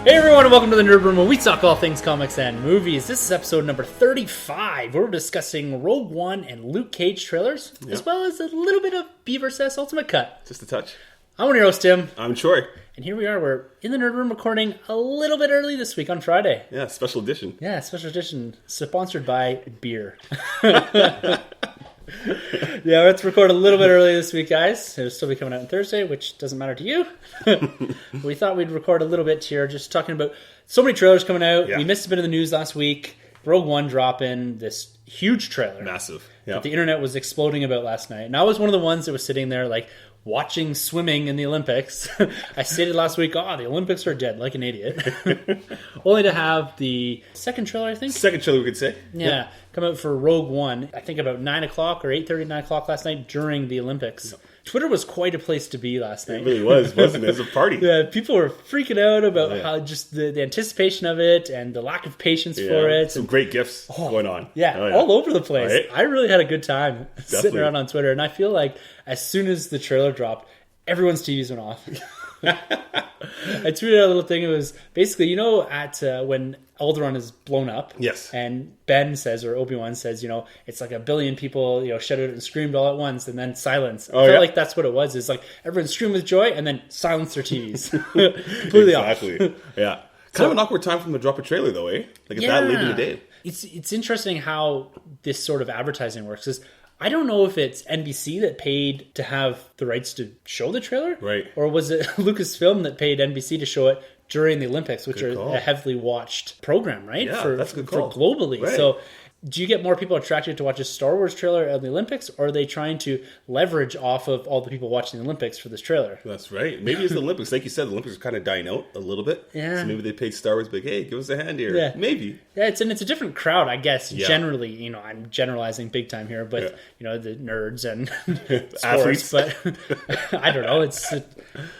Hey everyone, and welcome to the Nerd Room, where we talk all things comics and movies. This is episode number 35, where we're discussing Rogue One and Luke Cage trailers, as well as a little bit of BvS Ultimate Cut. Just a touch. I'm one of your hosts, Tim. I'm Troy. And here we are, we're in the Nerd Room recording a little bit early this week on Friday. Yeah, special edition. Yeah, special edition, sponsored by beer. Yeah, let's record a little bit early this week, guys. It'll still be coming out on Thursday, which doesn't matter to you. We thought we'd record a little bit here, just talking about so many trailers coming out. Yeah. We missed a bit of the news last week. Rogue One dropping this huge trailer. Massive. Yeah. That the internet was exploding about last night. And I was one of the ones that was sitting there like watching swimming in the Olympics. I stated last week, the Olympics are dead, like an idiot. Only to have the second trailer, I think? Second trailer, we could say. Yeah, come out for Rogue One, I think about 9 o'clock or 8:30, 9 o'clock last night during the Olympics. Yep. Twitter was quite a place to be last night. It really was, wasn't it? It was a party. Yeah, people were freaking out about how just the anticipation of it and the lack of patience for it. Some great gifs going on. Yeah, all over the place. Right? I really had a good time sitting around on Twitter, and I feel like as soon as the trailer dropped, everyone's TVs went off. I tweeted out a little thing. It was basically, at when Alderaan is blown up. Yes. And Ben says, or Obi-Wan says, it's like a billion people, shouted and screamed all at once, and then silence. I felt like that's what it was. It's like everyone screamed with joy, and then silence their TVs. Completely off. Exactly. Yeah. Kind of an awkward time from the drop of trailer, though, eh? Like, it's that late in the day. It's interesting how this sort of advertising works. Is I don't know if it's NBC that paid to have the rights to show the trailer. Right. Or was it Lucasfilm that paid NBC to show it during the Olympics, which are a heavily watched program, right? Yeah, that's a good call. For globally. Right. So do you get more people attracted to watch a Star Wars trailer at the Olympics, or are they trying to leverage off of all the people watching the Olympics for this trailer? That's right. Maybe it's the Olympics. Like you said, the Olympics are kind of dying out a little bit. Yeah. So maybe they paid Star Wars, like, hey, give us a hand here. Yeah. Maybe. Yeah, it's a different crowd, I guess. Yeah. Generally, I'm generalizing big time here, but the nerds and sports. Athletes. But I don't know. It's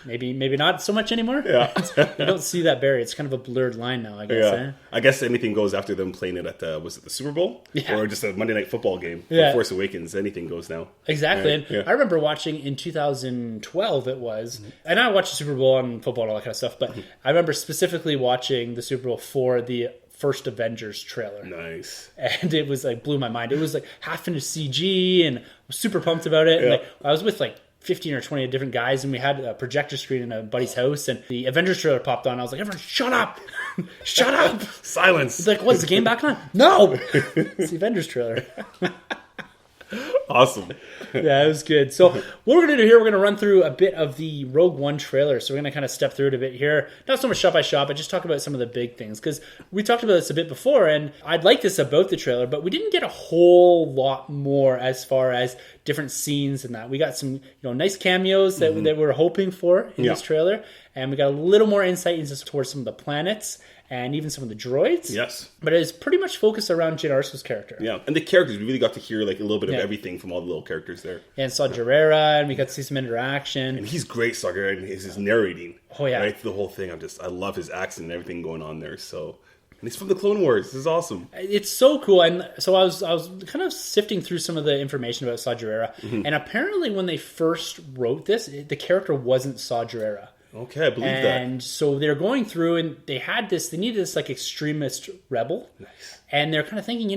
maybe not so much anymore. Yeah. I don't see that barrier. It's kind of a blurred line now, I guess. Yeah. I guess anything goes after them playing it at the Super Bowl? Yeah. Or just a Monday Night Football game. Yeah. Force Awakens. Anything goes now. Exactly. Right? And I remember watching in 2012 it was, and I watched the Super Bowl and football and all that kind of stuff, but I remember specifically watching the Super Bowl for the first Avengers trailer. Nice. And it was like blew my mind. It was like half finished CG, and I was super pumped about it. Yeah. And I was with 15 or 20 different guys, and we had a projector screen in a buddy's house, and the Avengers trailer popped on. I was like, everyone, shut up! Shut up! Silence! It's like, what's the game back on? No! It's the Avengers trailer. Awesome. Yeah, it was good. So what we're going to do here, we're going to run through a bit of the Rogue One trailer. So we're going to kind of step through it a bit here. Not so much shot by shot, but just talk about some of the big things. Because we talked about this a bit before, and I'd like this about the trailer, but we didn't get a whole lot more as far as different scenes and that. We got some nice cameos that we were hoping for in this trailer. And we got a little more insight into towards some of the planets and even some of the droids. Yes. But it is pretty much focused around Jyn Erso's character. Yeah, and the characters, we really got to hear a little bit of everything from all the little characters there. Yeah, and Saw Gerrera, and we got to see some interaction. And he's great, Saw Gerrera, and his narrating. Oh, yeah. Right, the whole thing, I love his accent and everything going on there, so... And he's from the Clone Wars. This is awesome. It's so cool. And so I was kind of sifting through some of the information about Saw Gerrera. And apparently when they first wrote this, the character wasn't Saw Gerrera. Okay, I believe that. And so they're going through, and they needed this extremist rebel. Nice. And they're kind of thinking,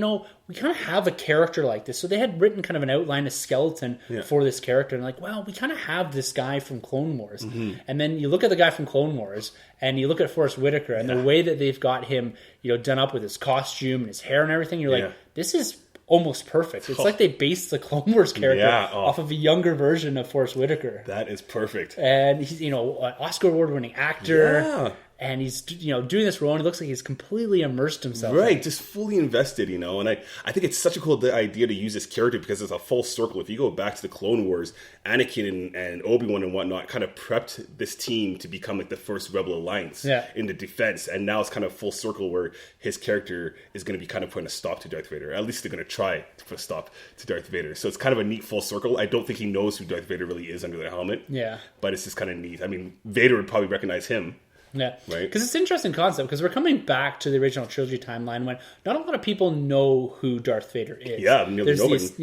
we kind of have a character like this. So they had written kind of an outline, a skeleton for this character. And we kind of have this guy from Clone Wars. And then you look at the guy from Clone Wars, and you look at Forrest Whitaker, and the way that they've got him, done up with his costume and his hair and everything, you're like, this is almost perfect. It's like they based the Clone Wars character off of a younger version of Forrest Whitaker. That is perfect. And he's, an Oscar award-winning actor. Yeah. And he's, doing this role, and it looks like he's completely immersed himself. Right, just fully invested, And I think it's such a cool idea to use this character because it's a full circle. If you go back to the Clone Wars, Anakin and Obi-Wan and whatnot kind of prepped this team to become the first Rebel Alliance in the defense. And now it's kind of full circle where his character is going to be kind of putting a stop to Darth Vader. At least they're going to try to put a stop to Darth Vader. So it's kind of a neat full circle. I don't think he knows who Darth Vader really is under the helmet. Yeah. But it's just kind of neat. I mean, Vader would probably recognize him. Yeah, right. Because it's an interesting concept, because we're coming back to the original trilogy timeline when not a lot of people know who Darth Vader is. Yeah, nobody.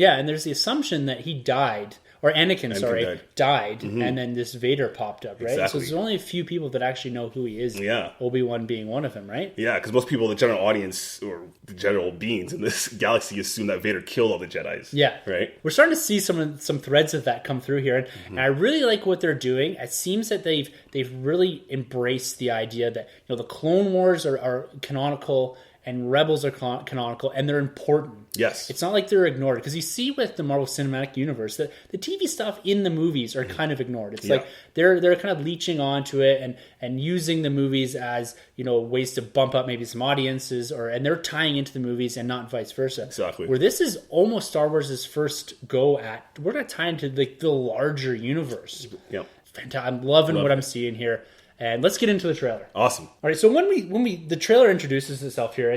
And there's the assumption that he died or Anakin, died, Mm-hmm. and then this Vader popped up, right? Exactly. So there's only a few people that actually know who he is. Yeah. Obi-Wan being one of them, right? Yeah, because most people, the general audience or the general beings in this galaxy, assume that Vader killed all the Jedis. Yeah, right. We're starting to see some threads of that come through here, and I really like what they're doing. It seems that they've really embraced the idea that the Clone Wars are canonical and Rebels are canonical, and they're important. Yes. It's not like they're ignored, because you see with the Marvel Cinematic Universe that the TV stuff in the movies are kind of ignored. It's like they're kind of leeching onto it and using the movies as ways to bump up maybe some audiences, and they're tying into the movies and not vice versa. Exactly. Where this is almost Star Wars' first go at, we're going to tie into the larger universe. Yeah. Fantastic. I'm loving what I'm seeing here. And let's get into the trailer. Awesome. All right, so when the trailer introduces itself here,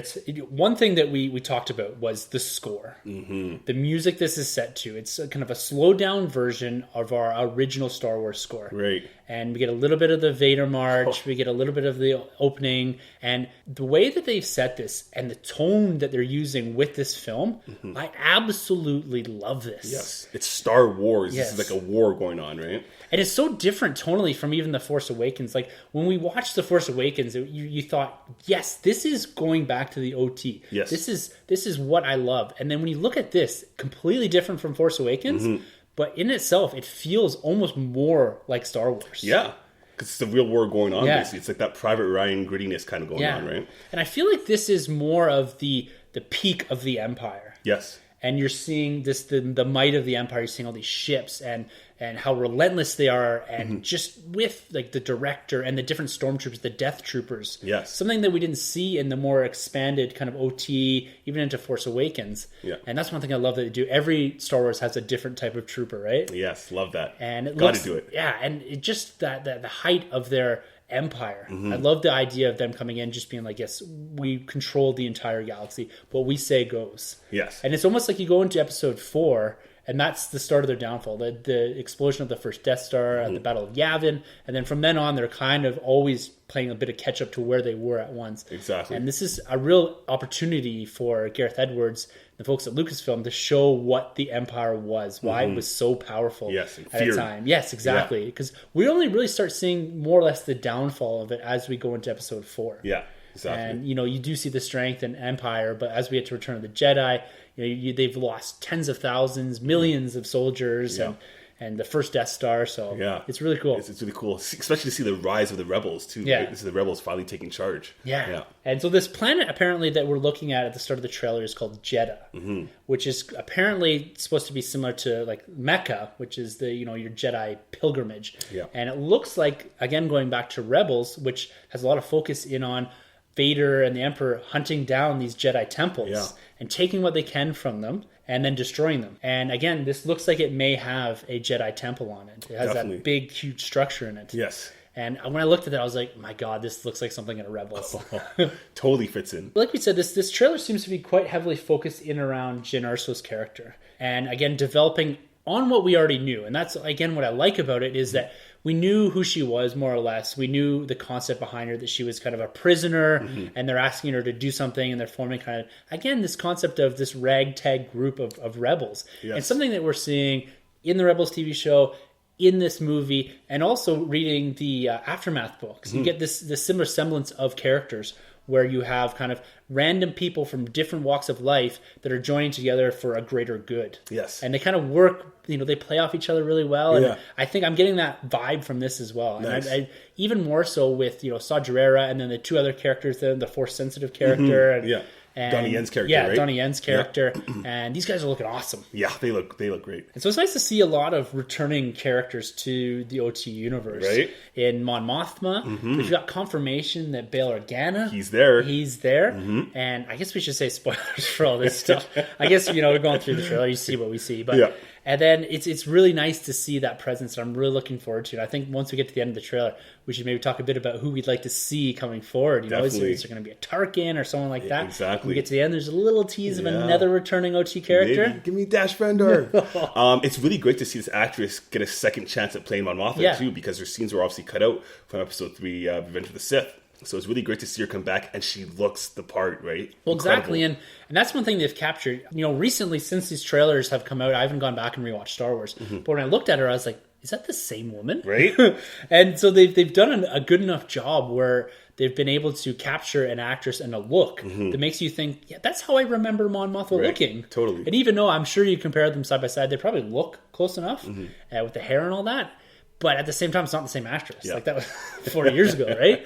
one thing that we talked about was the score. Mm-hmm. The music this is set to. It's kind of a slowed down version of our original Star Wars score. Right. And we get a little bit of the Vader March, we get a little bit of the opening, and the way that they've set this and the tone that they're using with this film, I absolutely love this. Yes. It's Star Wars. Yes. This is like a war going on, right? And it's so different tonally from even The Force Awakens. Like, when we watched The Force Awakens, you thought, yes, this is going back to the OT. Yes. This is what I love. And then when you look at this, completely different from Force Awakens, but in itself, it feels almost more like Star Wars. Yeah. Because it's the real war going on, Yeah. basically. It's like that Private Ryan grittiness kind of going on, right? And I feel like this is more of the peak of the Empire. Yes. And you're seeing this the might of the Empire. You're seeing all these ships and how relentless they are, and just with like the director and the different stormtroopers, the Death Troopers. Yes. Something that we didn't see in the more expanded kind of OT, even into Force Awakens. Yeah. And that's one thing I love that they do. Every Star Wars has a different type of trooper, right? Yes, love that. And it Gotta do it. Yeah, and it just the height of their empire. I love the idea of them coming in just being like, yes, we control the entire galaxy. What we say goes. Yes. And it's almost like you go into episode 4, and that's the start of their downfall. The explosion of the first Death Star at the Battle of Yavin, and then from then on, they're kind of always playing a bit of catch up to where they were at once. Exactly. And this is a real opportunity for Gareth Edwards, the folks at Lucasfilm, to show what the Empire was, why it was so powerful Yes, and at a feared. time. Yes, exactly. Because we only really start seeing more or less the downfall of it as we go into episode 4. Yeah, exactly. And, you do see the strength in Empire, but as we get to Return of the Jedi, they've lost tens of thousands, millions of soldiers, and the first Death Star, so it's really cool. It's really cool, especially to see the rise of the rebels, too. Yeah. Right? This is the rebels finally taking charge. Yeah. And so this planet, apparently, that we're looking at the start of the trailer is called Jeddah, which is apparently supposed to be similar to, like, Mecca, which is the, your Jedi pilgrimage. Yeah. And it looks like, again, going back to Rebels, which has a lot of focus in on Vader and the Emperor hunting down these Jedi temples and taking what they can from them and then destroying them. And again, this looks like it may have a Jedi temple on it. It has Definitely. that big, huge structure in it. Yes. And when I looked at that, I was like, my God, this looks like something in a Rebels. Totally fits in. Like we said, this trailer seems to be quite heavily focused in around Jyn Erso's character. And again, developing on what we already knew. And that's, again, what I like about it is that we knew who she was, more or less. We knew the concept behind her, that she was kind of a prisoner, and they're asking her to do something, and they're forming kind of, again, this concept of this ragtag group of rebels. Yes. And something that we're seeing in the Rebels TV show, in this movie, and also reading the Aftermath books. You get this similar semblance of characters where you have kind of random people from different walks of life that are joining together for a greater good. Yes. And they kind of work, they play off each other really well. And Yeah. I think I'm getting that vibe from this as well. Nice. And I even more so with, Saw Gerrera and then the two other characters, the Force-sensitive character. And, Yeah. and Donnie Yen's character, Yeah, right? Donnie Yen's character. And these guys are looking awesome. Yeah, they look great. And so it's nice to see a lot of returning characters to the OT universe. Right. In Mon Mothma, we've got confirmation that Bail Organa, He's there. And I guess we should say spoilers for all this stuff. I guess, we're going through the trailer, you see what we see. But Yeah. And then it's really nice to see that presence that I'm really looking forward to. And I think once we get to the end of the trailer, we should maybe talk a bit about who we'd like to see coming forward. Is Definitely. there going to be a Tarkin or someone like that? Exactly. When we get to the end, there's a little tease of another returning OT character. Maybe. Give me Dash Bender. It's really great to see this actress get a second chance at playing Mon Mothma, too, because her scenes were obviously cut out from episode 3, Revenge of the Sith. So it's really great to see her come back, and she looks the part, right? Well, Incredible. exactly, and that's one thing they've captured. Recently, since these trailers have come out, I haven't gone back and rewatched Star Wars. But when I looked at her, I was like, is that the same woman? Right. And so they've done a good enough job where they've been able to capture an actress and a look that makes you think, yeah, that's how I remember Mon Mothma looking. Totally. And even though I'm sure you compare them side by side, they probably look close enough with the hair and all that. But at the same time, it's not the same actress. Yeah. Like that was 40 years ago, right?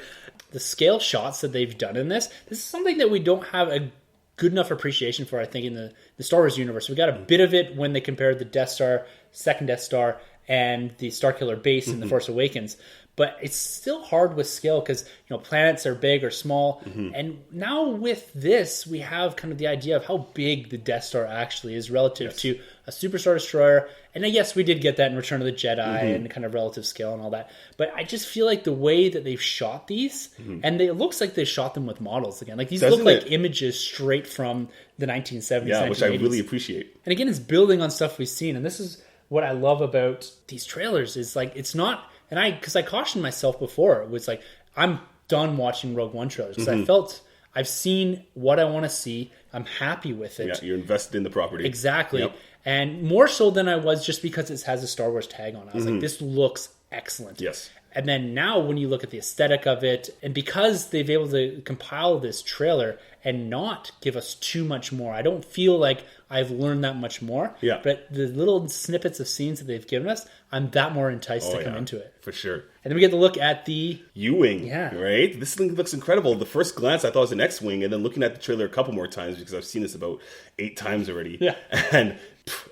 The scale shots that they've done in this is something that we don't have a good enough appreciation for, I think, in the Star Wars universe. We got a bit of it when they compared the Death Star, second Death Star, and the Starkiller base in The Force Awakens. But it's still hard with scale because, planets are big or small. And now with this, we have kind of the idea of how big the Death Star actually is relative to a Superstar Destroyer. And yes, we did get that in Return of the Jedi and kind of relative scale and all that. But I just feel like the way that they've shot these, and it looks like they shot them with models again. Like these look like images straight from the 1970s, Yeah, 1980s. which I really appreciate. And again, it's building on stuff we've seen. And this is what I love about these trailers is like, it's not... And because I cautioned myself before, it was like, I'm done watching Rogue One trailers because I felt I've seen what I want to see. I'm happy with it. Yeah, you're invested in the property. Exactly. Yep. And more so than I was just because it has a Star Wars tag on it. I was like, this looks excellent. Yes. And then now when you look at the aesthetic of it, and because they've been able to compile this trailer and not give us too much more, I don't feel like I've learned that much more. Yeah. But the little snippets of scenes that they've given us, I'm that more enticed to come into it. For sure. And then we get to look at the U-Wing, Yeah. right? This thing looks incredible. The first glance, I thought it was an X-Wing, and then looking at the trailer a couple more times, because I've seen this about 8 times already. Yeah. And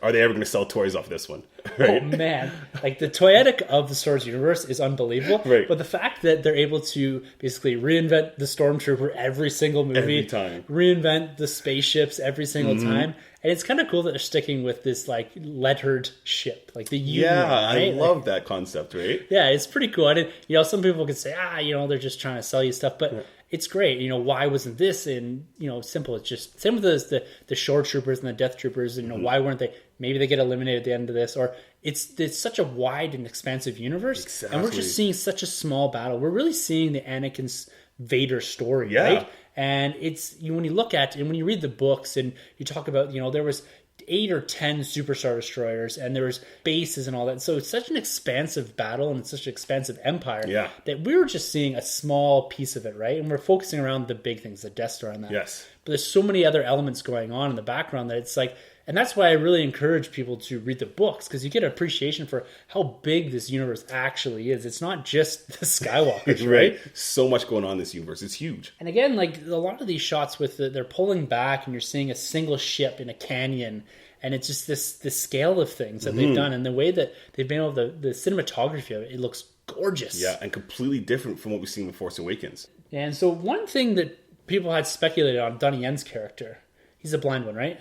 are they ever going to sell toys off this one? Right? Oh man, like the toyetic of the Star Wars universe is unbelievable. Right. But the fact that they're able to basically reinvent the Stormtrooper every single movie, Every time. reinvent the spaceships every single time, and it's kind of cool that they're sticking with this like lettered ship, like the U. Yeah, right? I love that concept, right? Yeah, it's pretty cool. And some people could say, they're just trying to sell you stuff, but it's great. Why wasn't this in, simple? It's just same with the Shore Troopers and the Death Troopers. And why weren't they? Maybe they get eliminated at the end of this, or it's such a wide and expansive universe, Exactly. and we're just seeing such a small battle. We're really seeing the Anakin's Vader story, Yeah. right? And it's when you look at and when you read the books and you talk about there was 8 or 10 Superstar Destroyers, and there was bases and all that. So it's such an expansive battle, and it's such an expansive empire that we were just seeing a small piece of it, right? And we're focusing around the big things, the Death Star and that. Yes. But there's so many other elements going on in the background that it's like, and that's why I really encourage people to read the books, because you get an appreciation for how big this universe actually is. It's not just the Skywalkers, right? So much going on in this universe. It's huge. And again, like a lot of these shots with they're pulling back and you're seeing a single ship in a canyon, and it's just this scale of things that they've done, and the way that they've been able to, the cinematography of it looks gorgeous. Yeah, and completely different from what we've seen with Force Awakens. And so one thing that people had speculated on Donnie Yen's character, he's a blind one, right?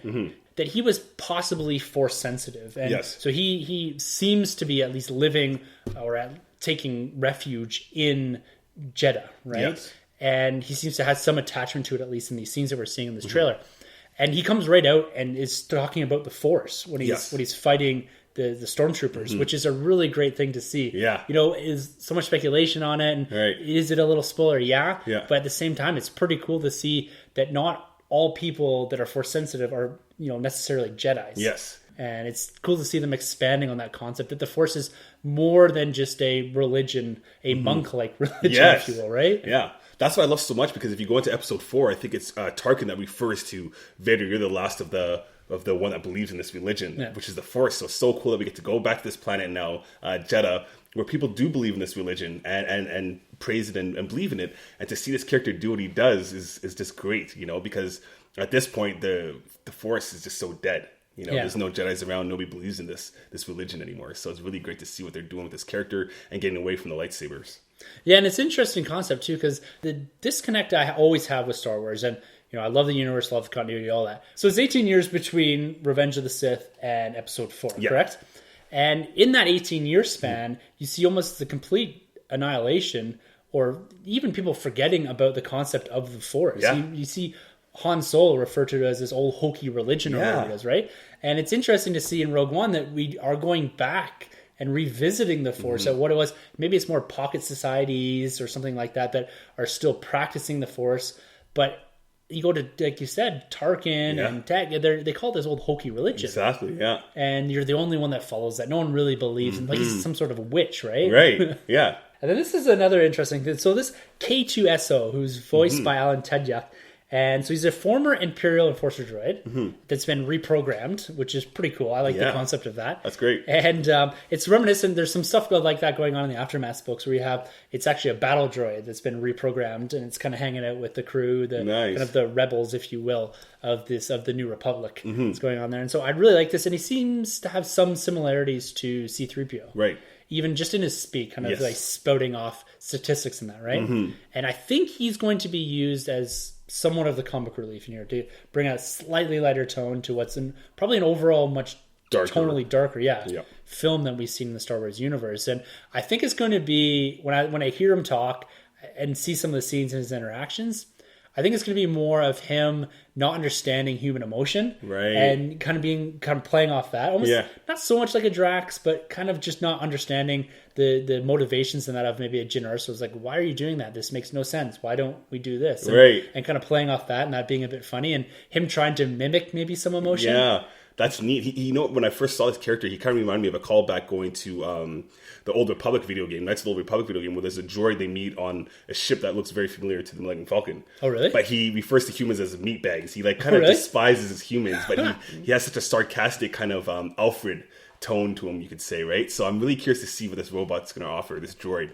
That he was possibly Force sensitive. And so he seems to be at least living or taking refuge in Jeddah, right? Yes. And he seems to have some attachment to it, at least in these scenes that we're seeing in this trailer. And he comes right out and is talking about the Force when he's fighting the Stormtroopers, which is a really great thing to see. Yeah. Is so much speculation on it. And is it a little spoiler? Yeah. But at the same time, it's pretty cool to see that not all people that are Force sensitive are, necessarily Jedis. Yes. And it's cool to see them expanding on that concept, that the Force is more than just a religion, a monk-like religion, if you will, right? Yeah. That's what I love so much, because if you go into episode 4, I think it's Tarkin that refers to Vader, you're the last of the one that believes in this religion, which is the Force. So it's so cool that we get to go back to this planet now, Jeddah, where people do believe in this religion and praise it and believe in it. And to see this character do what he does is just great, because at this point, the Force is just so dead. There's no Jedis around. Nobody believes in this religion anymore. So it's really great to see what they're doing with this character and getting away from the lightsabers. Yeah, and it's an interesting concept, too, because the disconnect I always have with Star Wars, and I love the universe, love the continuity, all that. So it's 18 years between Revenge of the Sith and Episode 4, correct? And in that 18-year span, you see almost the complete annihilation, or even people forgetting about the concept of the Force. Yeah. You see Han Solo referred to as this old hokey religion or whatever it is, right? And it's interesting to see in Rogue One that we are going back and revisiting the Force at what it was. Maybe it's more pocket societies or something like that are still practicing the Force, but you go to, like you said, Tarkin and Tag, they call this old hokey religion. Exactly, yeah. And you're the only one that follows that. No one really believes in, like he's some sort of a witch, right? Right, yeah. And then this is another interesting thing. So this K2SO, who's voiced by Alan Tudyk, and so he's a former Imperial Enforcer droid that's been reprogrammed, which is pretty cool. I like the concept of that. That's great. And it's reminiscent. There's some stuff like that going on in the Aftermath books where it's actually a battle droid that's been reprogrammed, and it's kind of hanging out with the crew, kind of the rebels, if you will, of the New Republic that's going on there. And so I really like this, and he seems to have some similarities to C-3PO. Right. Even just in his speak, kind of like spouting off statistics and that, right? And I think he's going to be used as somewhat of the comic relief in here to bring a slightly lighter tone to what's probably an overall much tonally darker film than we've seen in the Star Wars universe. And I think it's going to be, when I hear him talk and see some of the scenes in his interactions, I think it's going to be more of him not understanding human emotion, right, and kind of playing off that. Almost not so much like a Drax, but kind of just not understanding the motivations in that of maybe a Jyn Erso. It's like, why are you doing that? This makes no sense. Why don't we do this? And kind of playing off that and that being a bit funny, and him trying to mimic maybe some emotion. Yeah. That's neat. When I first saw this character, he kind of reminded me of a callback going to the Old Republic video game, Knights of the Old Republic video game, where there's a droid they meet on a ship that looks very familiar to the Millennium Falcon. Oh, really? But he refers to humans as meatbags. He kind of despises humans, but he has such a sarcastic kind of Alfred tone to him, you could say, right? So I'm really curious to see what this robot's going to offer, this droid.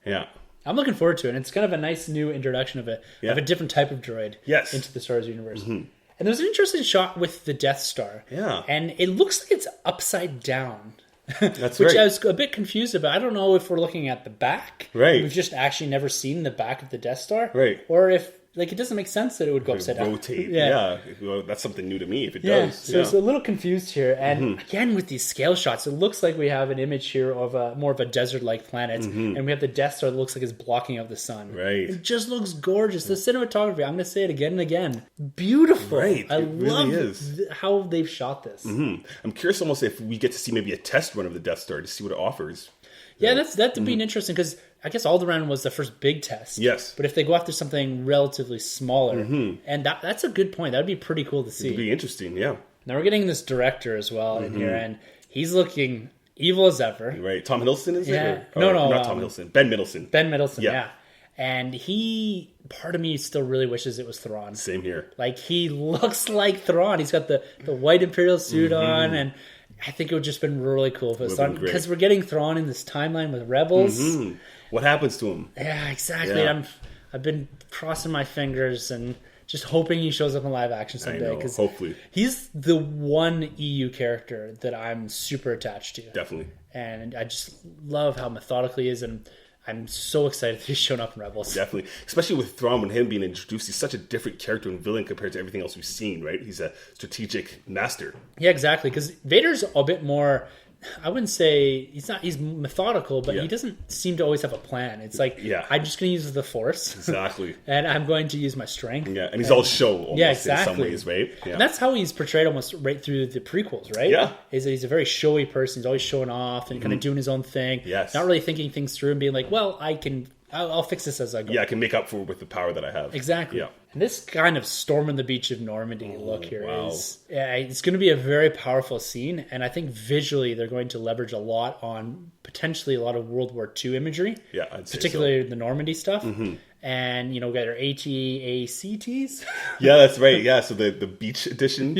Yeah. I'm looking forward to it. And it's kind of a nice new introduction of a different type of droid into the Star Wars universe. And there's an interesting shot with the Death Star. Yeah. And it looks like it's upside down. That's Which right. I was a bit confused about. I don't know if we're looking at the back. Right. We've just actually never seen the back of the Death Star. Right. Or if, it doesn't make sense that it would go upside down. Rotate. Yeah. Well, that's something new to me if it does. So it's a little confused here. And again, with these scale shots, it looks like we have an image here of more of a desert-like planet. And we have the Death Star that looks like it's blocking out the sun. Right. It just looks gorgeous. The cinematography, I'm going to say it again and again. Beautiful. Right. I really love how they've shot this. I'm curious almost if we get to see maybe a test run of the Death Star to see what it offers. Yeah, that'd be interesting, because I guess Alderaan was the first big test. Yes. But if they go after something relatively smaller, and that's a good point. That would be pretty cool to see. It'd be interesting, yeah. Now we're getting this director as well in here, and he's looking evil as ever. Right. Tom Hiddleston is it? No, not Tom Hiddleston. Ben Mendelsohn. Ben Mendelsohn, yeah. And part of me still really wishes it was Thrawn. Same here. Like, he looks like Thrawn. He's got the white Imperial suit on, and I think it would just been really cool if it was Thrawn, because we're getting Thrawn in this timeline with Rebels. What happens to him? Yeah, exactly. Yeah. I've been crossing my fingers and just hoping he shows up in live action someday. Because hopefully. He's the one EU character that I'm super attached to. Definitely. And I just love how methodical he is, and I'm so excited that he's shown up in Rebels. Definitely. Especially with Thrawn, when him being introduced, he's such a different character and villain compared to everything else we've seen, right? He's a strategic master. Yeah, exactly. Because Vader's a bit more, I wouldn't say, he's methodical, but he doesn't seem to always have a plan. It's like, I'm just going to use the Force. Exactly. And I'm going to use my strength. Yeah, and he's all show almost in some ways, right? Yeah. And that's how he's portrayed almost right through the prequels, right? Yeah. He's a very showy person. He's always showing off and kind of doing his own thing. Yes. Not really thinking things through and being like, well, I'll fix this as I go. Yeah, I can make up for it with the power that I have. Exactly. Yeah. And this kind of storming the beach of Normandy look here is it's going to be a very powerful scene, and I think visually they're going to leverage a lot on potentially a lot of World War II imagery. Yeah, I'd say particularly the Normandy stuff. And we got our AT-ACTs. Yeah, that's right. Yeah, so the beach edition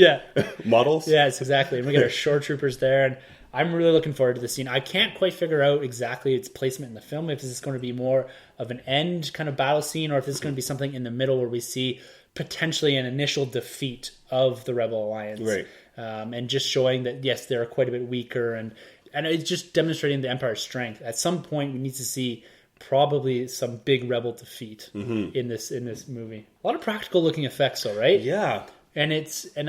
models. Yes, exactly. And we got our shore troopers there, and I'm really looking forward to the scene. I can't quite figure out exactly its placement in the film, if this is going to be more of an end kind of battle scene, or if this is going to be something in the middle where we see potentially an initial defeat of the Rebel Alliance. Right. And just showing that, yes, they're quite a bit weaker, and it's just demonstrating the Empire's strength. At some point, we need to see probably some big Rebel defeat in this movie. A lot of practical looking effects, though, right? Yeah. And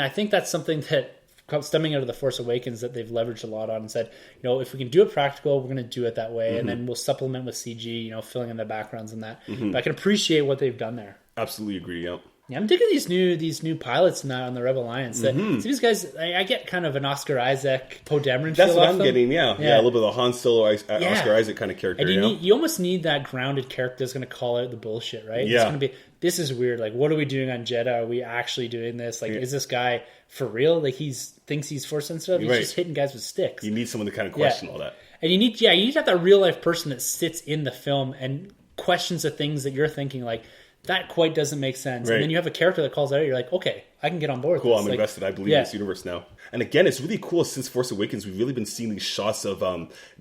I think that's something that stemming out of The Force Awakens that they've leveraged a lot on, and said, if we can do it practical, we're going to do it that way, and then we'll supplement with CG, filling in the backgrounds and that. But I can appreciate what they've done there. Absolutely agree, yeah. Yeah, I'm digging these new pilots now on the Rebel Alliance. So these guys, I get kind of an Oscar Isaac, Poe Dameron feel. That's what I'm getting. Yeah, a little bit of a Han Solo, Oscar Isaac kind of character. And you almost need that grounded character that's going to call out the bullshit, right? Yeah. It's going to be, this is weird. Like, what are we doing on Jedha? Are we actually doing this? Like, is this guy for real? Like, thinks he's force sensitive. He's just hitting guys with sticks. You need someone to kind of question all that. And you need to have that real life person that sits in the film and questions the things that you're thinking, like, that quite doesn't make sense. Right. And then you have a character that calls out, you're like, okay, I can get on board with this. I'm invested. I believe in this universe now. And again, it's really cool. Since Force Awakens, we've really been seeing these shots of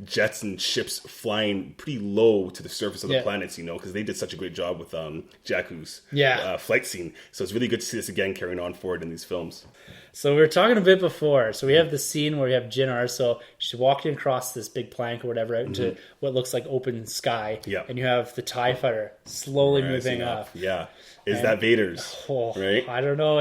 jets and ships flying pretty low to the surface of the planets, because they did such a great job with Jakku's flight scene. So it's really good to see this again carrying on forward in these films. So we were talking a bit before. So we have the scene where we have Jyn Erso. She's walking across this big plank or whatever out into what looks like open sky. Yeah. And you have the TIE fighter slowly moving up. Yeah. Is that Vader's? Right? I don't know.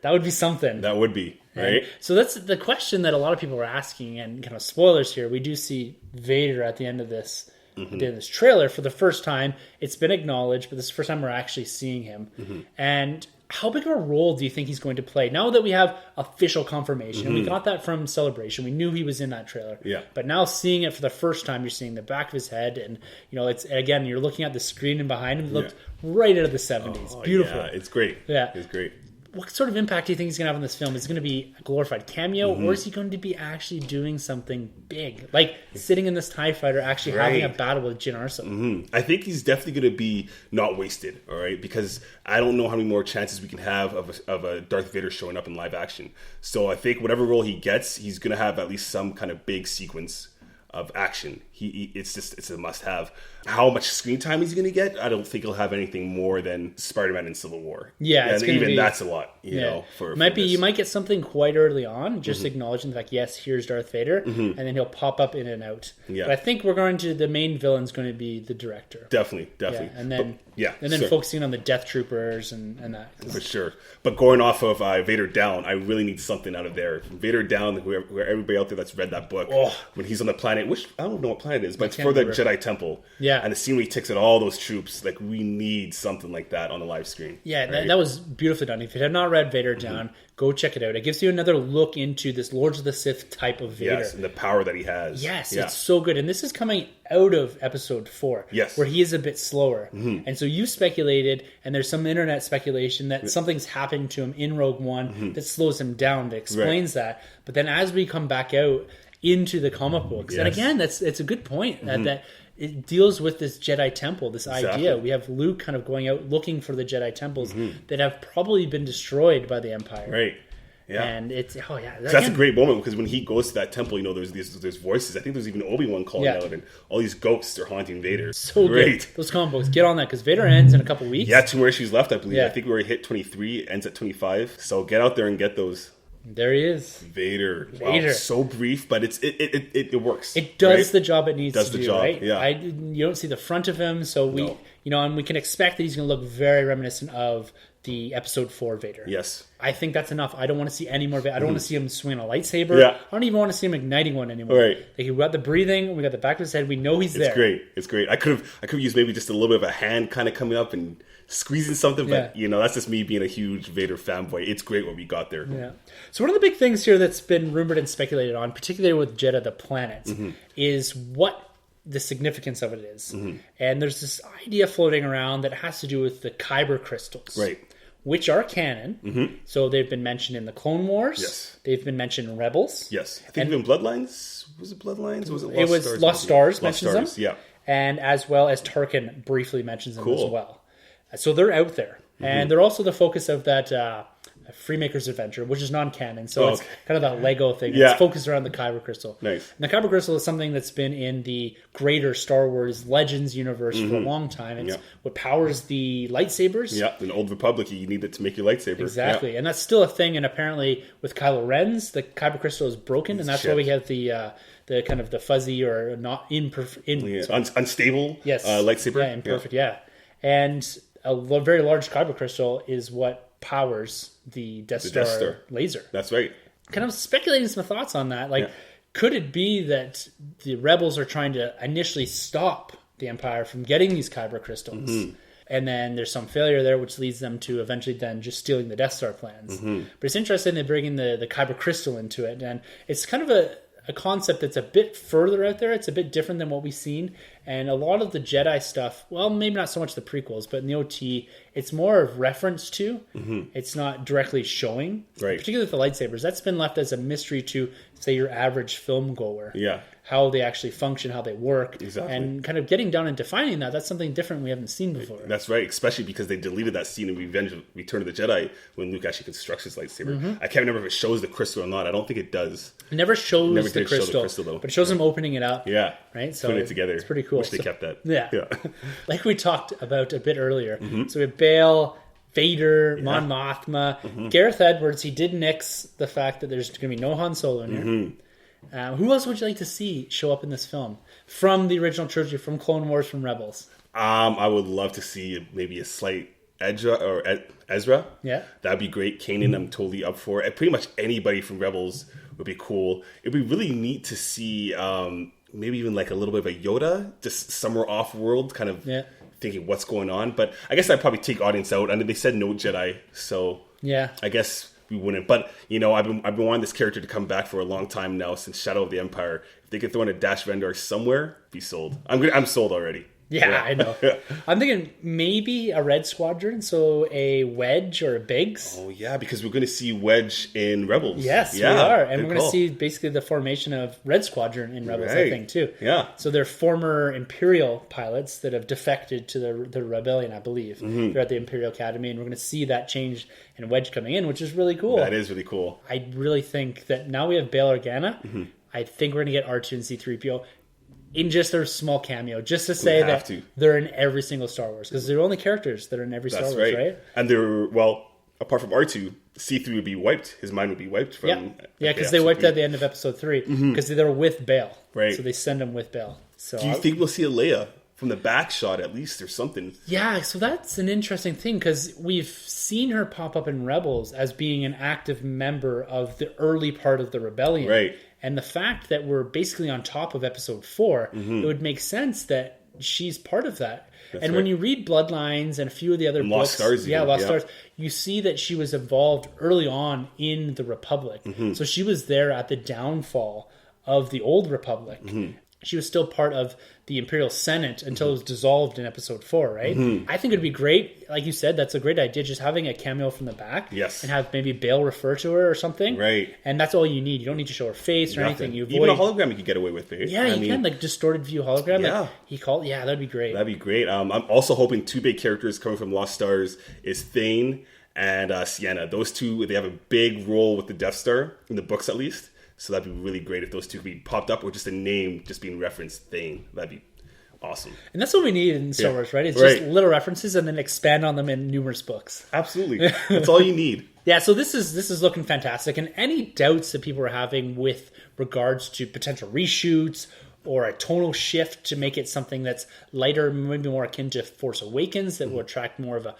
That would be something. That would be, right? And so that's the question that a lot of people are asking, and kind of spoilers here. We do see Vader at the end of this at the end of this trailer for the first time. It's been acknowledged, but this is the first time we're actually seeing him. And how big of a role do you think he's going to play? Now that we have official confirmation, and we got that from Celebration, we knew he was in that trailer. Yeah. But now seeing it for the first time, you're seeing the back of his head, and it's again, you're looking at the screen and behind him. It looked right out of the 70s. Beautiful. Yeah, it's great. Yeah. It's great. What sort of impact do you think he's going to have in this film? Is it going to be a glorified cameo, or is he going to be actually doing something big? Like sitting in this TIE fighter, actually having a battle with Jyn Erso. I think he's definitely going to be not wasted, all right? Because I don't know how many more chances we can have of a Darth Vader showing up in live action. So I think whatever role he gets, he's going to have at least some kind of big sequence of action. It's a must-have. How much screen time he's going to get, I don't think he'll have anything more than Spider-Man in Civil War. Yeah, and even that's a lot. You know, you might get something quite early on, just acknowledging the fact, yes, here's Darth Vader, and then he'll pop up in and out. Yeah. But I think the main villain's going to be the director. Definitely. Yeah, and then focusing on the Death Troopers and that. For sure. But going off of Vader Down, I really need something out of there. Vader Down, where everybody out there that's read that book, when he's on the planet, which I don't know what planet it is, but it's for the Jedi Temple. Yeah. And the scene where he takes out all those troops, like, we need something like that on the live screen. Yeah, right? that was beautifully done. If you have not read Vader Down, go check it out. It gives you another look into this Lords of the Sith type of Vader. Yes, and the power that he has. Yes, it's so good. And this is coming out of Episode 4, where he is a bit slower. And so you speculated, and there's some internet speculation that something's happening to him in Rogue One that slows him down, that explains that. But then as we come back out into the comic books, and again, it's a good point, that it deals with this Jedi Temple, this idea. We have Luke kind of going out looking for the Jedi Temples that have probably been destroyed by the Empire. Right. Yeah. And it's that's a great moment, because when he goes to that temple, there's voices. I think there's even Obi-Wan calling out, and all these ghosts are haunting Vader. So great. Good. Those comic books, get on that, because Vader ends in a couple weeks. Yeah, 2 more issues left, I believe. I think we already hit 23, ends at 25. So get out there and get those. There he is. Vader. Wow, so brief, but it works. It does the job it needs to do, job, right? Yeah. You don't see the front of him, so and we can expect that he's going to look very reminiscent of the Episode 4 Vader. Yes. I think that's enough. I don't want to see any more Vader. I don't want to see him swinging a lightsaber. Yeah. I don't even want to see him igniting one anymore. Right. Like, we got the breathing, we got the back of his head, we know he's there. It's great. I could have used maybe just a little bit of a hand kind of coming up and squeezing something, but that's just me being a huge Vader fanboy. It's great what we got there. Yeah. So one of the big things here that's been rumored and speculated on, particularly with Jedha the planet, is what the significance of it is. And there's this idea floating around that has to do with the kyber crystals. Right. Which are canon. So they've been mentioned in the Clone Wars. Yes. They've been mentioned in Rebels. Yes. I think even Bloodlines. Was it Bloodlines? Or was it Lost Stars? It was Lost Stars mentions them. Yeah. And as well as Tarkin briefly mentions them as well. So they're out there. And they're also the focus of that Freemaker's Adventure, which is non-canon. So it's kind of that Lego thing. It's focused around the Kyber Crystal. Nice. And the Kyber Crystal is something that's been in the greater Star Wars Legends universe for a long time. It's what powers the lightsabers. Yeah, in Old Republic, you need it to make your lightsaber. Exactly. And that's still a thing. And apparently with Kylo Ren's, the Kyber Crystal is broken. And that's why we have the kind of the fuzzy or not unstable lightsaber. Yeah, imperfect, And a very large Kyber Crystal is what powers the Death Star laser. That's right. Kind of speculating some thoughts on that. Like, could it be that the rebels are trying to initially stop the Empire from getting these Kyber crystals? and then there's some failure there, which leads them to eventually then just stealing the Death Star plans. But it's interesting they bring in the Kyber crystal into it, and it's kind of a concept that's a bit further out there. It's a bit different than what we've seen, and a lot of the Jedi stuff, well, maybe not so much the prequels, but in the OT, it's more of reference to. It's not directly showing, particularly with the lightsabers. That's been left as a mystery to, say, your average film goer. How they actually function, how they work, and kind of getting down and defining that's something different we haven't seen before. That's right, especially because they deleted that scene in Return of the Jedi when Luke actually constructs his lightsaber. I can't remember if it shows the crystal or not. I don't think it does. It never shows the crystal, show the crystal, though. But it shows him opening it up. Right? So putting it together. It's pretty cool. Wish they kept that. Yeah. Like we talked about a bit earlier. So we have Bail, Vader, Mon Mothma, Gareth Edwards. He did nix the fact that there's going to be no Han Solo in here. Who else would you like to see show up in this film from the original trilogy, from Clone Wars, from Rebels? I would love to see maybe a slight Ezra. Yeah, that'd be great. Kanan, I'm totally up for it. Pretty much anybody from Rebels would be cool. It'd be really neat to see maybe even like a little bit of a Yoda, just somewhere off world, kind of thinking what's going on. But I guess I'd probably take audience out. I mean, they said no Jedi, so I guess we wouldn't. But I've been wanting this character to come back for a long time now, since Shadow of the Empire. If they could throw in a Dash Rendar somewhere, be sold. I'm sold already. Yeah, I know. I'm thinking maybe a Red Squadron, so a Wedge or a Biggs. Oh yeah, because we're going to see Wedge in Rebels. Yes, we are, and we're going to see basically the formation of Red Squadron in Rebels. I think too. Yeah. So they're former Imperial pilots that have defected to the rebellion, I believe. They're at the Imperial Academy, and we're going to see that change and Wedge coming in, which is really cool. That is really cool. I really think that now we have Bail Organa. I think we're going to get R2 and C-3PO. In just a small cameo, just to say that they're in every single Star Wars, because they're the only characters that are in every Star Wars, right? And they're, apart from R2, C3 would be wiped. His mind would be wiped from... Yeah, because they wiped at the end of Episode 3, because they were with Bail. Right. So they send him with Bail. So do you think we'll see a Leia from the back shot at least, or something? Yeah, so that's an interesting thing, because we've seen her pop up in Rebels as being an active member of the early part of the rebellion. Right. And the fact that we're basically on top of Episode 4, it would make sense that she's part of that. And when you read Bloodlines and a few of the other books, Lost Stars, Lost Stars, you see that she was involved early on in the Republic. So she was there at the downfall of the old Republic. She was still part of the Imperial Senate until it was dissolved in Episode 4, right? I think it would be great, like you said, that's a great idea, just having a cameo from the back. Yes. And have maybe Bail refer to her or something. Right. And that's all you need. You don't need to show her face or anything. You avoid... Even a hologram you could get away with, right? Yeah, you can, like distorted view hologram. Yeah. Like that'd be great. That'd be great. I'm also hoping two big characters coming from Lost Stars is Thane and Sienna. Those two, they have a big role with the Death Star, in the books at least. So that'd be really great if those two could be popped up, or just a name just being referenced, Thane. That'd be awesome. And that's what we need in Star Wars, right? It's just little references and then expand on them in numerous books. Absolutely. That's all you need. Yeah, so this is looking fantastic. And any doubts that people are having with regards to potential reshoots or a tonal shift to make it something that's lighter, maybe more akin to Force Awakens, that will attract more of a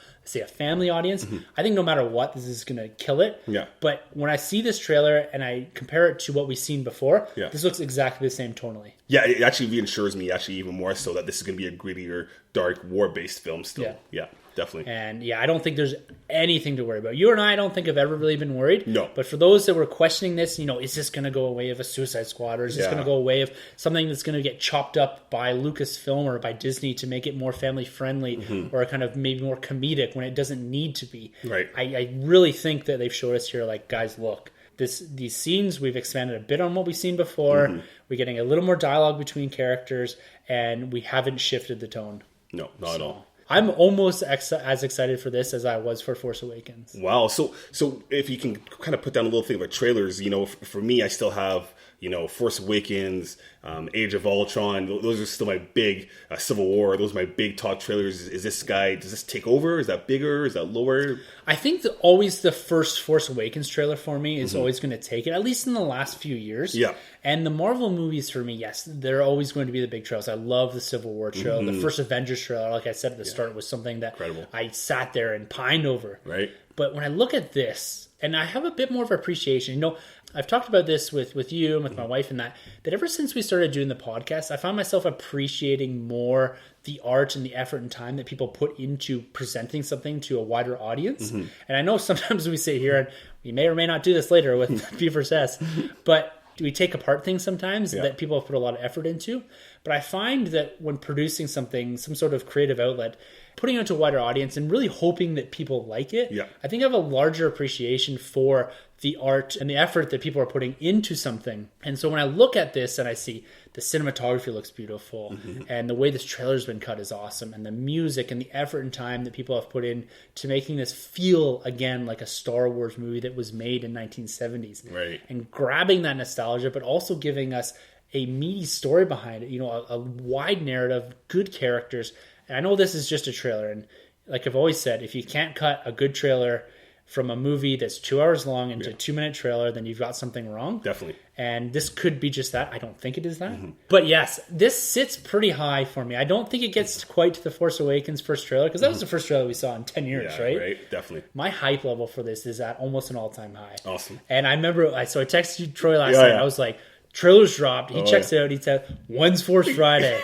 family audience. I think no matter what, this is going to kill it. Yeah. But when I see this trailer and I compare it to what we've seen before, this looks exactly the same tonally. Yeah, it actually reassures me even more so that this is going to be a grittier, dark, war-based film still. Yeah, definitely. And I don't think there's anything to worry about. You and I don't think have ever really been worried. No. But for those that were questioning this, is this going to go away of a Suicide Squad, or is this going to go away of something that's going to get chopped up by Lucasfilm or by Disney to make it more family-friendly or kind of maybe more comedic when it doesn't need to be? Right. I really think that they've showed us here, like, guys, look, these scenes, we've expanded a bit on what we've seen before. We're getting a little more dialogue between characters, and we haven't shifted the tone. No, not at all. I'm almost as excited for this as I was for Force Awakens. Wow. So if you can kind of put down a little thing about trailers, for me, I still have, Force Awakens, Age of Ultron. Those are still my big Civil War. Those are my big top trailers. Does this take over? Is that bigger? Is that lower? I think always the first Force Awakens trailer for me is always going to take it, at least in the last few years. Yeah. And the Marvel movies for me, yes, they're always going to be the big trailers. I love the Civil War trailer. The first Avengers trailer, like I said at the start, was something that I sat there and pined over. Right. But when I look at this, and I have a bit more of appreciation, I've talked about this with you and with my wife and that ever since we started doing the podcast, I found myself appreciating more the art and the effort and time that people put into presenting something to a wider audience. And I know sometimes we sit here, and we may or may not do this later with BvS, but we take apart things sometimes that people have put a lot of effort into. But I find that when producing something, some sort of creative outlet, putting it to a wider audience and really hoping that people like it, I think I have a larger appreciation for the art and the effort that people are putting into something. And so when I look at this and I see the cinematography looks beautiful and the way this trailer's been cut is awesome, and the music and the effort and time that people have put in to making this feel again like a Star Wars movie that was made in 1970s. Right. And grabbing that nostalgia, but also giving us a meaty story behind it, a wide narrative, good characters. And I know this is just a trailer, and like I've always said, if you can't cut a good trailer from a movie that's 2 hours long into a 2-minute trailer, then you've got something wrong. Definitely. And this could be just that. I don't think it is that. But yes, this sits pretty high for me. I don't think it gets quite to the Force Awakens first trailer, because that was the first trailer we saw in 10 years, right? Right, definitely. My hype level for this is at almost an all-time high. Awesome. And I remember, so I texted you, Troy, last night. I was like, trailer's dropped. He checks it out. He said, when's Force Friday?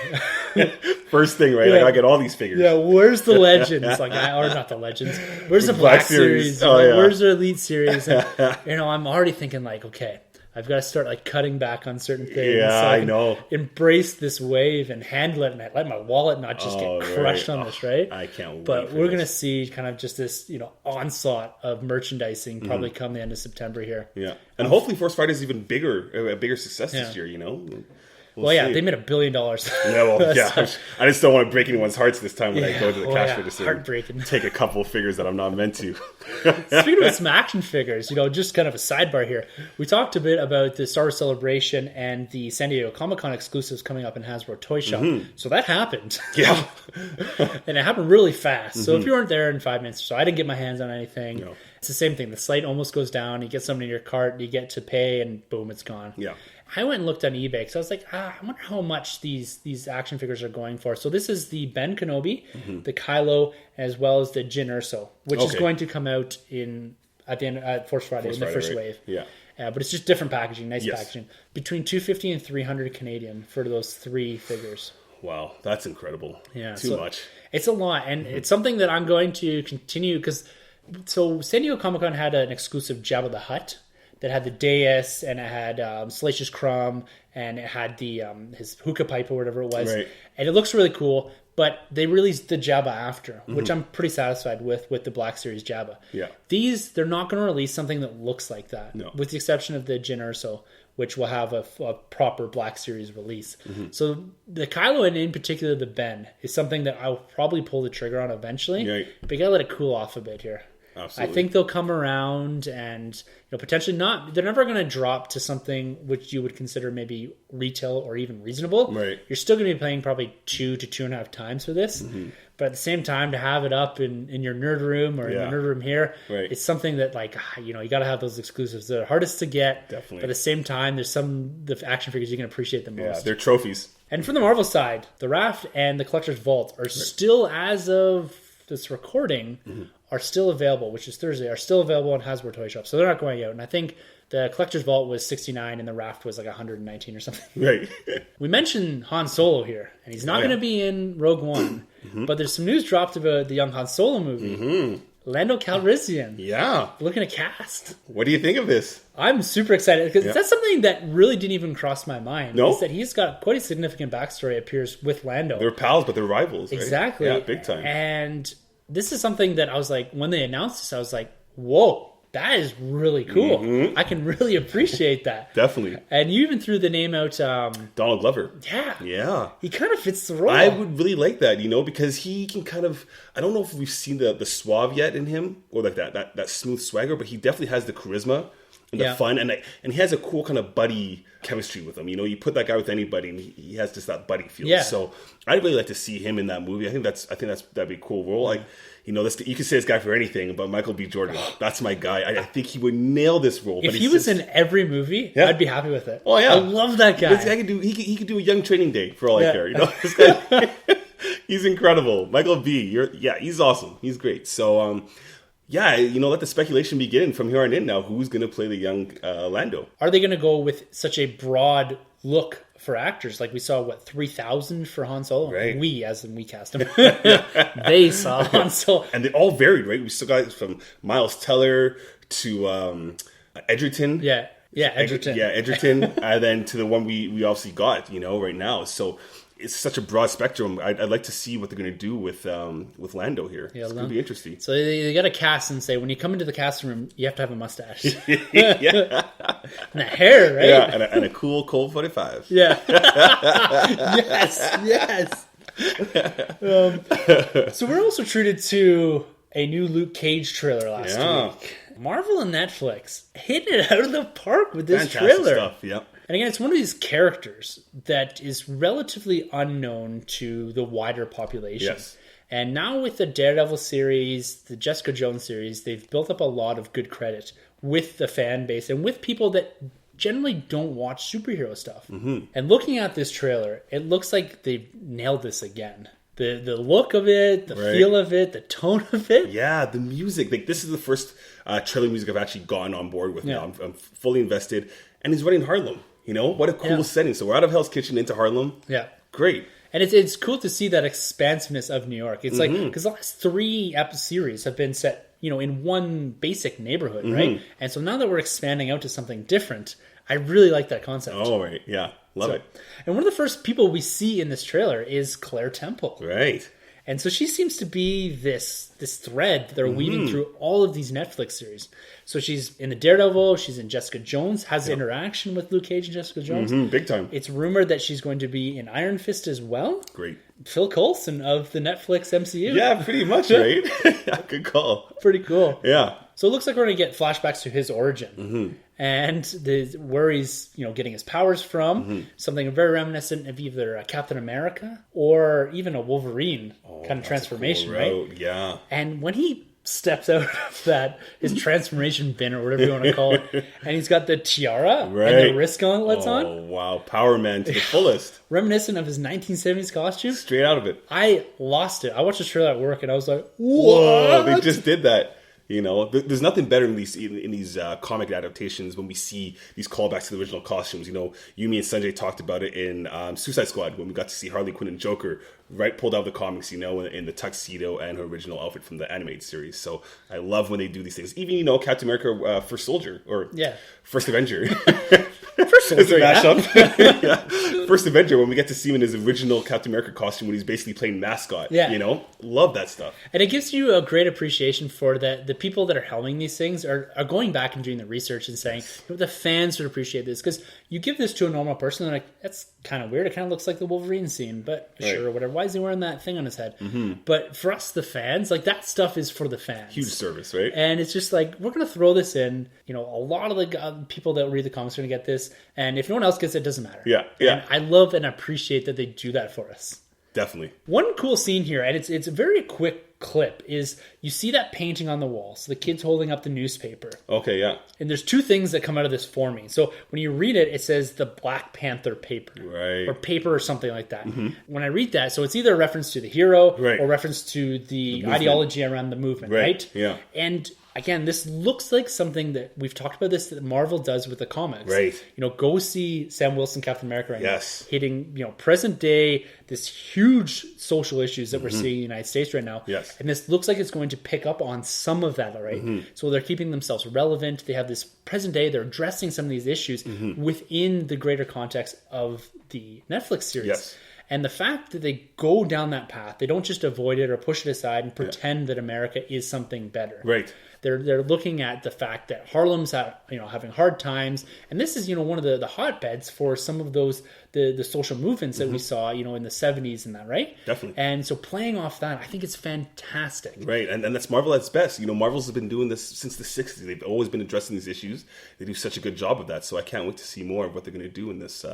First thing, right? Like, I get all these figures. Yeah, where's the Legends? Or not the Legends. Where's the Black Series? Where's the Elite Series? And, I'm already thinking like, okay, I've got to start like cutting back on certain things. Yeah, so I know. Embrace this wave and handle it, and let my wallet not just get crushed on this, right? I can't wait. But we're going to see kind of just this, onslaught of merchandising probably come the end of September here. Yeah. And hopefully Force Friday is even a bigger success this year, We'll see. They made $1 billion. I just don't want to break anyone's hearts this time when I go to the cash register. Heartbreaking. Take a couple of figures that I'm not meant to. Speaking of some action figures, just kind of a sidebar here. We talked a bit about the Star Wars Celebration and the San Diego Comic-Con exclusives coming up in Hasbro Toy Shop. So that happened. Yeah. And it happened really fast. So if you weren't there in 5 minutes or so, I didn't get my hands on anything. No. It's the same thing. The slate almost goes down. You get something in your cart, you get to pay, and boom, it's gone. Yeah. I went and looked on eBay because I was like, I wonder how much these action figures are going for. So this is the Ben Kenobi, the Kylo, as well as the Jyn Erso, which is going to come out at the end at Force Friday in the first wave. Yeah. But it's just different packaging, nice packaging. Between $250 and $300 Canadian for those 3 figures. Wow, that's incredible. Yeah, Too much. It's a lot, and it's something that I'm going to continue because. So San Diego Comic-Con had an exclusive Jabba the Hutt that had the dais, and it had Salacious Crumb, and it had the his hookah pipe or whatever it was. Right. And it looks really cool, but they released the Jabba after, which I'm pretty satisfied with the Black Series Jabba. Yeah. They're not going to release something that looks like that, with the exception of the Jyn Erso, which will have a proper Black Series release. So the Kylo, and in particular the Ben, is something that I'll probably pull the trigger on eventually, but you got to let it cool off a bit here. Absolutely. I think they'll come around and potentially not. They're never going to drop to something which you would consider maybe retail or even reasonable. Right. You're still going to be paying probably 2 to 2.5 times for this. But at the same time, to have it up in your nerd room or in the nerd room here, it's something that you got to have those exclusives. They're hardest to get. Definitely. But at the same time, there's the action figures you can appreciate the most. Yeah, they're trophies. And from the Marvel side, the Raft and the Collector's Vault are still, as of this recording, are still available, which is Thursday, are still available in Hasbro Toy Shop. So they're not going out. And I think the Collector's Vault was $69 and the Raft was like $119 or something. Right. We mentioned Han Solo here, and he's not going to be in Rogue One. But there's some news dropped about the young Han Solo movie. Lando Calrissian. Yeah. Looking at cast. What do you think of this? I'm super excited because that's something that really didn't even cross my mind. No? Is that he's got quite a significant backstory, appears with Lando. They're pals, but they're rivals. Right? Exactly. Yeah, big time. And this is something that I was like, when they announced this, I was like, whoa, that is really cool. I can really appreciate that. Definitely. And you even threw the name out. Donald Glover. Yeah. Yeah. He kind of fits the role. I would really like that, because he can kind of, I don't know if we've seen the suave yet in him, or like that smooth swagger, but he definitely has the charisma and the fun, and he has a cool kind of buddy chemistry with him. You put that guy with anybody, and he has just that buddy feel. Yeah. So I'd really like to see him in that movie. I think that'd be a cool role. Like, you could say this guy for anything, but Michael B. Jordan, that's my guy. I think he would nail this role. If he was in every movie, I'd be happy with it. Oh yeah, I love that guy. This guy he could do a Young Training Day for all I care. This guy, he's incredible. Michael B. He's awesome. He's great. So Yeah, let the speculation begin from here on in now. Who's going to play the young Lando? Are they going to go with such a broad look for actors? Like we saw, 3,000 for Han Solo? Right. We, as in we cast him. They saw Han Solo. And they all varied, right? We still got from Miles Teller to Edgerton. Yeah, Edgerton. Edgerton. And then to the one we obviously got, right now. So it's such a broad spectrum. I'd like to see what they're going to do with Lando here. Yeah, it's going to be interesting. So they got to cast and say, when you come into the casting room, you have to have a mustache. Yeah. And a hair, right? Yeah, and a cool Colt 45. Yeah. Yes. So we're also treated to a new Luke Cage trailer last week. Marvel and Netflix hitting it out of the park with this trailer. Stuff, yeah. And again, it's one of these characters that is relatively unknown to the wider population. Yes. And now with the Daredevil series, the Jessica Jones series, they've built up a lot of good credit with the fan base and with people that generally don't watch superhero stuff. Mm-hmm. And looking at this trailer, it looks like they've nailed this again. The look of it, the feel of it, the tone of it. Yeah, the music. Like, this is the first trailer music I've actually gone on board with now. I'm fully invested. And he's running Harlem. What a cool setting. So we're out of Hell's Kitchen into Harlem. Yeah. Great. And it's cool to see that expansiveness of New York. It's like, because the last 3 series have been set, in one basic neighborhood, right? And so now that we're expanding out to something different, I really like that concept. Oh, right. Yeah. Love it. And one of the first people we see in this trailer is Claire Temple. Right. And so she seems to be this thread that they're weaving through all of these Netflix series. So she's in the Daredevil, she's in Jessica Jones, has interaction with Luke Cage and Jessica Jones. Big time. It's rumored that she's going to be in Iron Fist as well. Great. Phil Coulson of the Netflix MCU. Yeah, pretty much, right? Good call. Pretty cool. Yeah. So it looks like we're going to get flashbacks to his origin. And where he's getting his powers from. Something very reminiscent of either a Captain America or even a Wolverine kind of transformation, cool right? Yeah. And when he steps out of his transformation bin or whatever you want to call it, and he's got the tiara and the wrist gauntlets on. Oh, wow. Power Man to the fullest. Reminiscent of his 1970s costume. Straight out of it. I lost it. I watched the trailer at work and I was like, whoa, they just did that. There's nothing better in these comic adaptations when we see these callbacks to the original costumes. You, me, and Sanjay talked about it in Suicide Squad when we got to see Harley Quinn and Joker pulled out of the comics, in the tuxedo and her original outfit from the animated series. So I love when they do these things. Even, Captain America First Soldier or First Avenger. First Soldier, First Avenger, when we get to see him in his original Captain America costume when he's basically playing mascot. Yeah. Love that stuff. And it gives you a great appreciation for the people that are helming these things are going back and doing the research and saying, the fans would appreciate this. Because you give this to a normal person, they're like, that's kind of weird. It kind of looks like the Wolverine scene, but sure, whatever. Why is he wearing that thing on his head? But for us, the fans, that stuff is for the fans. Huge service, right? And it's just like, we're going to throw this in. A lot of the people that read the comics are going to get this. And if no one else gets it, it doesn't matter. Yeah. And I love and appreciate that they do that for us. Definitely. One cool scene here, and it's a very quick clip, is you see that painting on the wall. So the kid's holding up the newspaper. Okay, yeah. And there's 2 things that come out of this for me. So when you read it, it says the Black Panther paper. Right. Or paper or something like that. When I read that, so it's either a reference to the hero or reference to the ideology around the movement, right? Yeah. And again, this looks like something that we've talked about this that Marvel does with the comics. Right. Go see Sam Wilson, Captain America right now. Hitting, present day, this huge social issues that we're seeing in the United States right now. Yes. And this looks like it's going to pick up on some of that, all right? So they're keeping themselves relevant. They have this present day. They're addressing some of these issues within the greater context of the Netflix series. Yes. And the fact that they go down that path, they don't just avoid it or push it aside and pretend that America is something better. Right. They're looking at the fact that Harlem's having hard times, and this is one of the hotbeds for some of those the social movements that we saw in the 70s and that, right? Definitely. And so playing off that, I think it's fantastic. Right, and that's Marvel at its best. Marvel's been doing this since the 60s. They've always been addressing these issues. They do such a good job of that. So I can't wait to see more of what they're going to do in this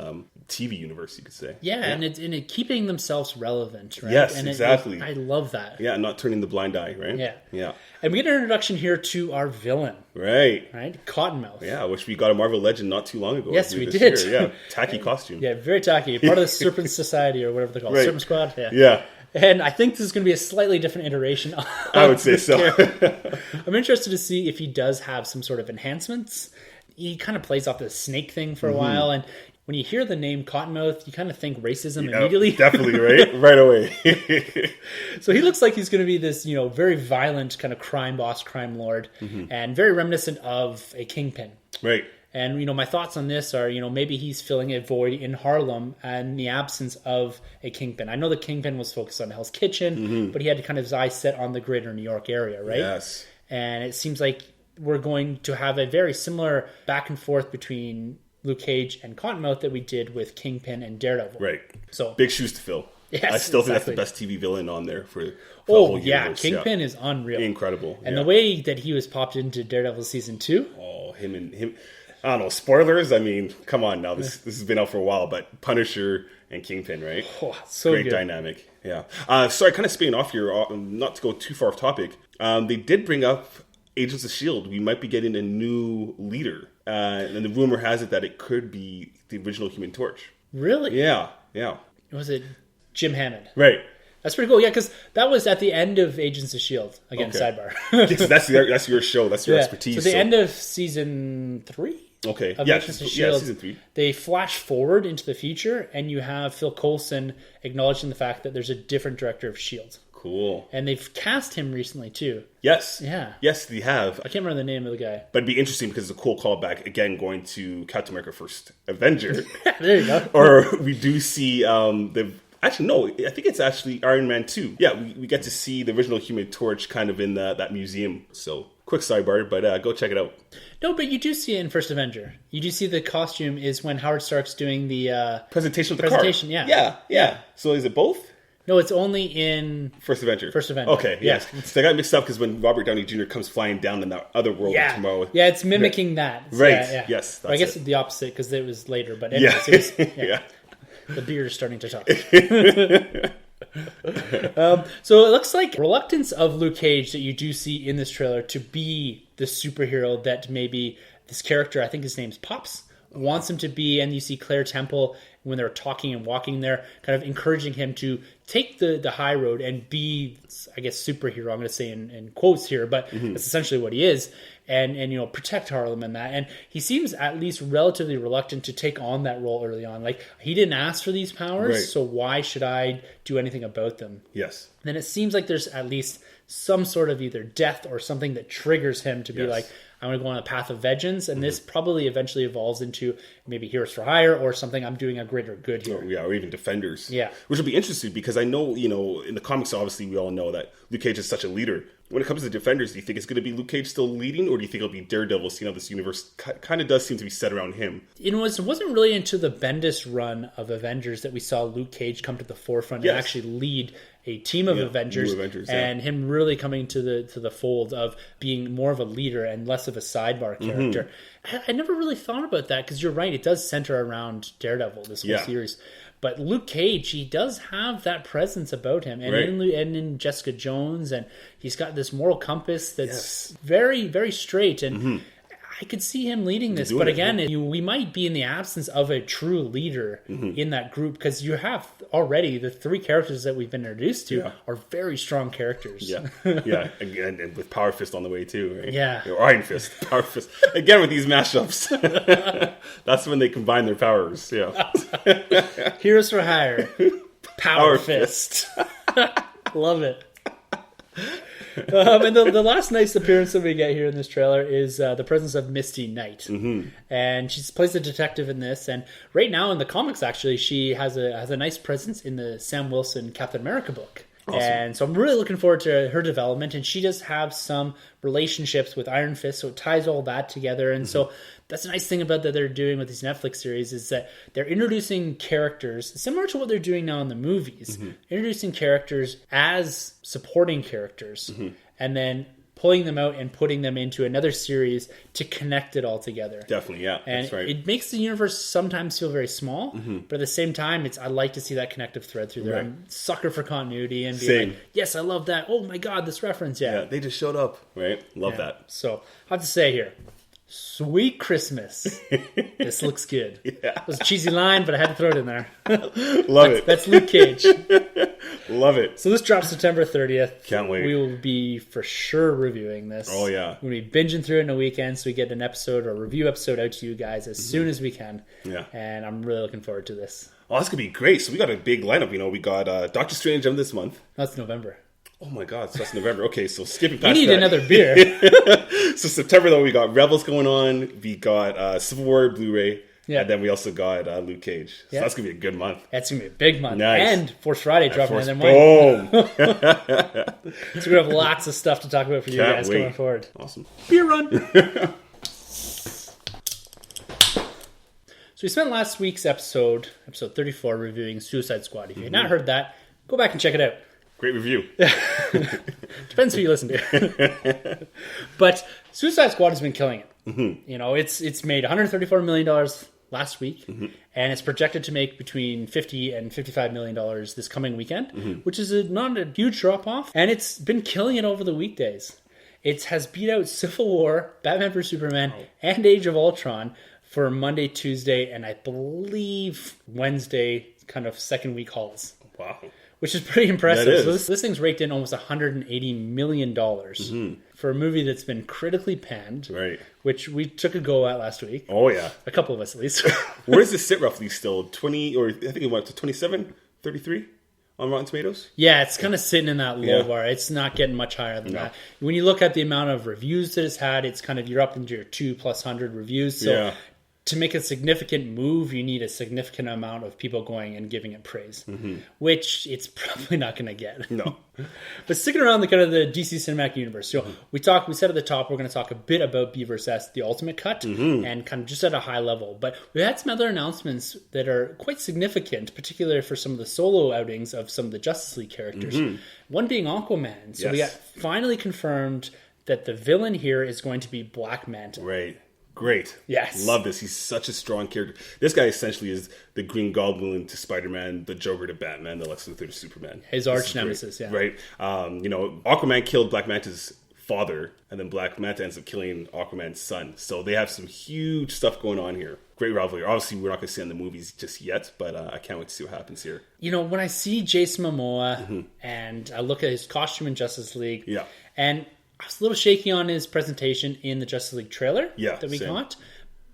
TV universe, you could say. Yeah. And it keeping themselves relevant, right? Yes, and exactly. I love that. Yeah, not turning the blind eye, right? Yeah. And we get an introduction here to our villain. Right. Cottonmouth. Yeah, which we got a Marvel Legend not too long ago. Yes, we did. Yeah, tacky costume. Yeah, very tacky. Part of the Serpent Society or whatever they call it. Right. Serpent Squad. Yeah. And I think this is going to be a slightly different iteration. I would say so. I'm interested to see if he does have some sort of enhancements. He kind of plays off the snake thing for a while, and when you hear the name Cottonmouth, you kind of think racism immediately. Definitely, right away. So he looks like he's going to be this, very violent kind of crime boss, crime lord, and very reminiscent of a kingpin. Right. And, my thoughts on this are, maybe he's filling a void in Harlem and the absence of a kingpin. I know the kingpin was focused on Hell's Kitchen, but he had kind of his eyes set on the greater New York area, right? Yes. And it seems like we're going to have a very similar back and forth between Luke Cage and Cottonmouth that we did with Kingpin and Daredevil. Right. So big shoes to fill. Yes, I still think that's the best TV villain on there for the whole universe. Kingpin is unreal. Incredible. And the way that he was popped into Daredevil season 2. Oh, him. I don't know, spoilers? I mean, come on now. This has been out for a while, but Punisher and Kingpin, right? Oh, so great good. Dynamic. Yeah. Sorry, kind of spinning off here, not to go too far off topic. They did bring up Agents of S.H.I.E.L.D. We might be getting a new leader. And the rumor has it that it could be the original Human Torch. Really? Yeah. Was it Jim Hammond? Right. That's pretty cool. Yeah, because that was at the end of Agents of S.H.I.E.L.D. Again, sidebar. Yes, that's your show. That's your expertise. So the end of season 3? Okay. Of Yeah, Agents of S.H.I.E.L.D., season 3. They flash forward into the future, and you have Phil Coulson acknowledging the fact that there's a different director of S.H.I.E.L.D. Cool. And they've cast him recently, too. Yes. Yeah. Yes, they have. I can't remember the name of the guy. But it'd be interesting because it's a cool callback, again, going to Captain America First Avenger. There you go. Or we do see Actually, no. I think it's actually Iron Man 2. Yeah, we get to see the original Human Torch kind of in that museum. So, quick sidebar, but go check it out. No, but you do see it in First Avenger. You do see the costume is when Howard Stark's doing the... presentation of the presentation, car. Yeah. So is it both? No, it's only in... First Avenger. Yeah. Okay, yes. So I got mixed up because when Robert Downey Jr. comes flying down in that other world tomorrow. Yeah, it's mimicking that. Right, Yeah. yes. I guess it's the opposite because it was later. But anyways, it was, The beard is starting to talk. So it looks like reluctance of Luke Cage that you do see in this trailer to be the superhero that maybe this character, I think his name's Pops, wants him to be. And you see Claire Temple when they're talking and walking there, kind of encouraging him to take the high road and be, I guess, superhero. I'm going to say in quotes here, but that's essentially what he is. And protect Harlem and that. And he seems at least relatively reluctant to take on that role early on. Like, he didn't ask for these powers, so why should I do anything about them? Yes. Then it seems like there's at least some sort of either death or something that triggers him to be like, I'm going to go on a path of vengeance, and this probably eventually evolves into maybe Heroes for Hire or something. I'm doing a greater good here. Or even Defenders. Yeah. Which will be interesting because I know, in the comics, obviously, we all know that Luke Cage is such a leader. When it comes to Defenders, do you think it's going to be Luke Cage still leading, or do you think it'll be Daredevil, seeing how this universe kind of does seem to be set around him? It wasn't really into the Bendis run of Avengers that we saw Luke Cage come to the forefront and actually lead a team of Avengers, and him really coming to the fold of being more of a leader and less of a sidebar character. I never really thought about that because you're right, it does center around Daredevil, this whole series. But Luke Cage, he does have that presence about him, and in Jessica Jones, and he's got this moral compass that's very, very straight, and I could see him leading this. But again, we might be in the absence of a true leader in that group, because you have already the 3 characters that we've been introduced to are very strong characters. Again, and with Power Fist on the way too, right? Or Iron Fist, Power Fist. Again, with these mashups, that's when they combine their powers. Heroes for Hire, Power Fist. Love it. And the last nice appearance that we get here in this trailer is the presence of Misty Knight, and she plays a detective in this. And right now in the comics, actually, she has a nice presence in the Sam Wilson Captain America book. Awesome. And so I'm really looking forward to her development. And she does have some relationships with Iron Fist, so it ties all that together. And so that's a nice thing about that they're doing with these Netflix series, is that they're introducing characters similar to what they're doing now in the movies, introducing characters as supporting characters, and then pulling them out and putting them into another series to connect it all together. Definitely, yeah. And that's right. It makes the universe sometimes feel very small, but at the same time, I like to see that connective thread through there. I'm a sucker for continuity and being like, yes, I love that. Oh my God, this reference, Yeah, they just showed up, right? Love that. So I have to say here, Sweet Christmas. This looks good. Yeah. It was a cheesy line, but I had to throw it in there. Love it. That's Luke Cage. Love it. So this drops September 30th. Can't wait. We will be for sure reviewing this. Oh, yeah. We'll be binging through it in a weekend, so we get an episode or review episode out to you guys as soon as we can. Yeah. And I'm really looking forward to this. Oh, that's going to be great. So we got a big lineup. We got Doctor Strange of this month. That's November. Oh my God, so that's November. Okay, so skipping past You need that. another beer. So September, though, we got Rebels going on. We got Civil War Blu-ray. Yeah. And then we also got Luke Cage. So that's going to be a good month. That's going to be a big month. Nice. And Force Friday dropping in there. Boom! So we're going to have lots of stuff to talk about for you Can't guys wait. going forward. Awesome. Beer run! So we spent last week's episode 34, reviewing Suicide Squad. If you had not heard that, go back and check it out. Great review. Depends who you listen to. But Suicide Squad has been killing it. It's made $134 million last week, and it's projected to make between $50 and $55 million this coming weekend, which is not a huge drop-off, and it's been killing it over the weekdays. It has beat out Civil War, Batman vs. Superman, and Age of Ultron for Monday, Tuesday, and I believe Wednesday kind of second week hauls. Wow. Which is pretty impressive. That is. So this thing's raked in almost $180 million for a movie that's been critically panned, Right. which we took a go at last week. Oh, yeah. A couple of us, at least. Where does this sit roughly still? 20, or I think it went up to 27, 33 on Rotten Tomatoes? Yeah, it's kind of sitting in that low Yeah. bar. It's not getting much higher than that. When you look at the amount of reviews that it's had, it's kind of, you're up into your 200+ reviews. So to make a significant move, you need a significant amount of people going and giving it praise, which it's probably not going to get. No. But sticking around the kind of the DC Cinematic Universe, so we said at the top we're going to talk a bit about BvS, the Ultimate Cut, and kind of just at a high level. But we had some other announcements that are quite significant, particularly for some of the solo outings of some of the Justice League characters. One being Aquaman. So we got finally confirmed that the villain here is going to be Black Manta. Right. Great. Yes. Love this. He's such a strong character. This guy essentially is the Green Goblin to Spider-Man, the Joker to Batman, the Lex Luthor to Superman. His arch nemesis, yeah. Right. Aquaman killed Black Manta's father, and then Black Manta ends up killing Aquaman's son. So they have some huge stuff going on here. Great rivalry. Obviously, we're not going to see it in the movies just yet, but I can't wait to see what happens here. When I see Jason Momoa and I look at his costume in Justice League, and I was a little shaky on his presentation in the Justice League trailer that we got.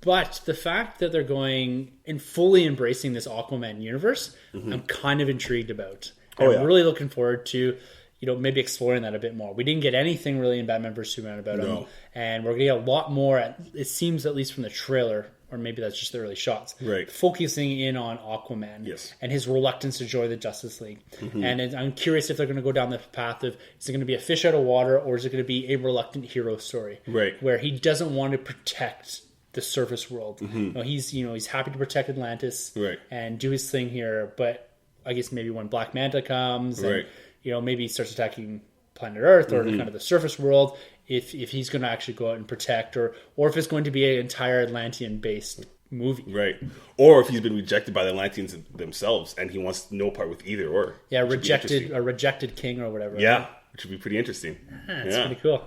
But the fact that they're going and fully embracing this Aquaman universe, I'm kind of intrigued about. I'm really looking forward to, maybe exploring that a bit more. We didn't get anything really in Batman vs. Superman about him. And we're going to get a lot more, it seems, at least from the trailer, or maybe that's just the early shots, focusing in on Aquaman and his reluctance to join the Justice League. And I'm curious if they're going to go down the path of, is it going to be a fish out of water, or is it going to be a reluctant hero story? Where he doesn't want to protect the surface world. He's happy to protect Atlantis and do his thing here, but I guess maybe when Black Manta comes and maybe he starts attacking planet Earth or kind of the surface world, if he's going to actually go out and protect, or if it's going to be an entire Atlantean-based movie. Right. Or if he's been rejected by the Atlanteans themselves and he wants no part with either or. Yeah, a rejected king or whatever. Yeah, which would be pretty interesting. It's pretty cool.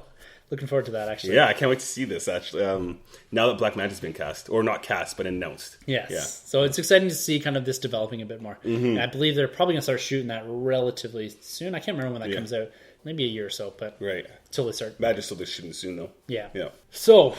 Looking forward to that, actually. Yeah, I can't wait to see this, actually. Now that Black Manta's been cast. Or not cast, but announced. Yes. Yeah. So it's exciting to see kind of this developing a bit more. And I believe they're probably going to start shooting that relatively soon. I can't remember when that comes out. Maybe a year or so, but until they start. Imagine still they're shooting soon, though. Yeah. Yeah. So,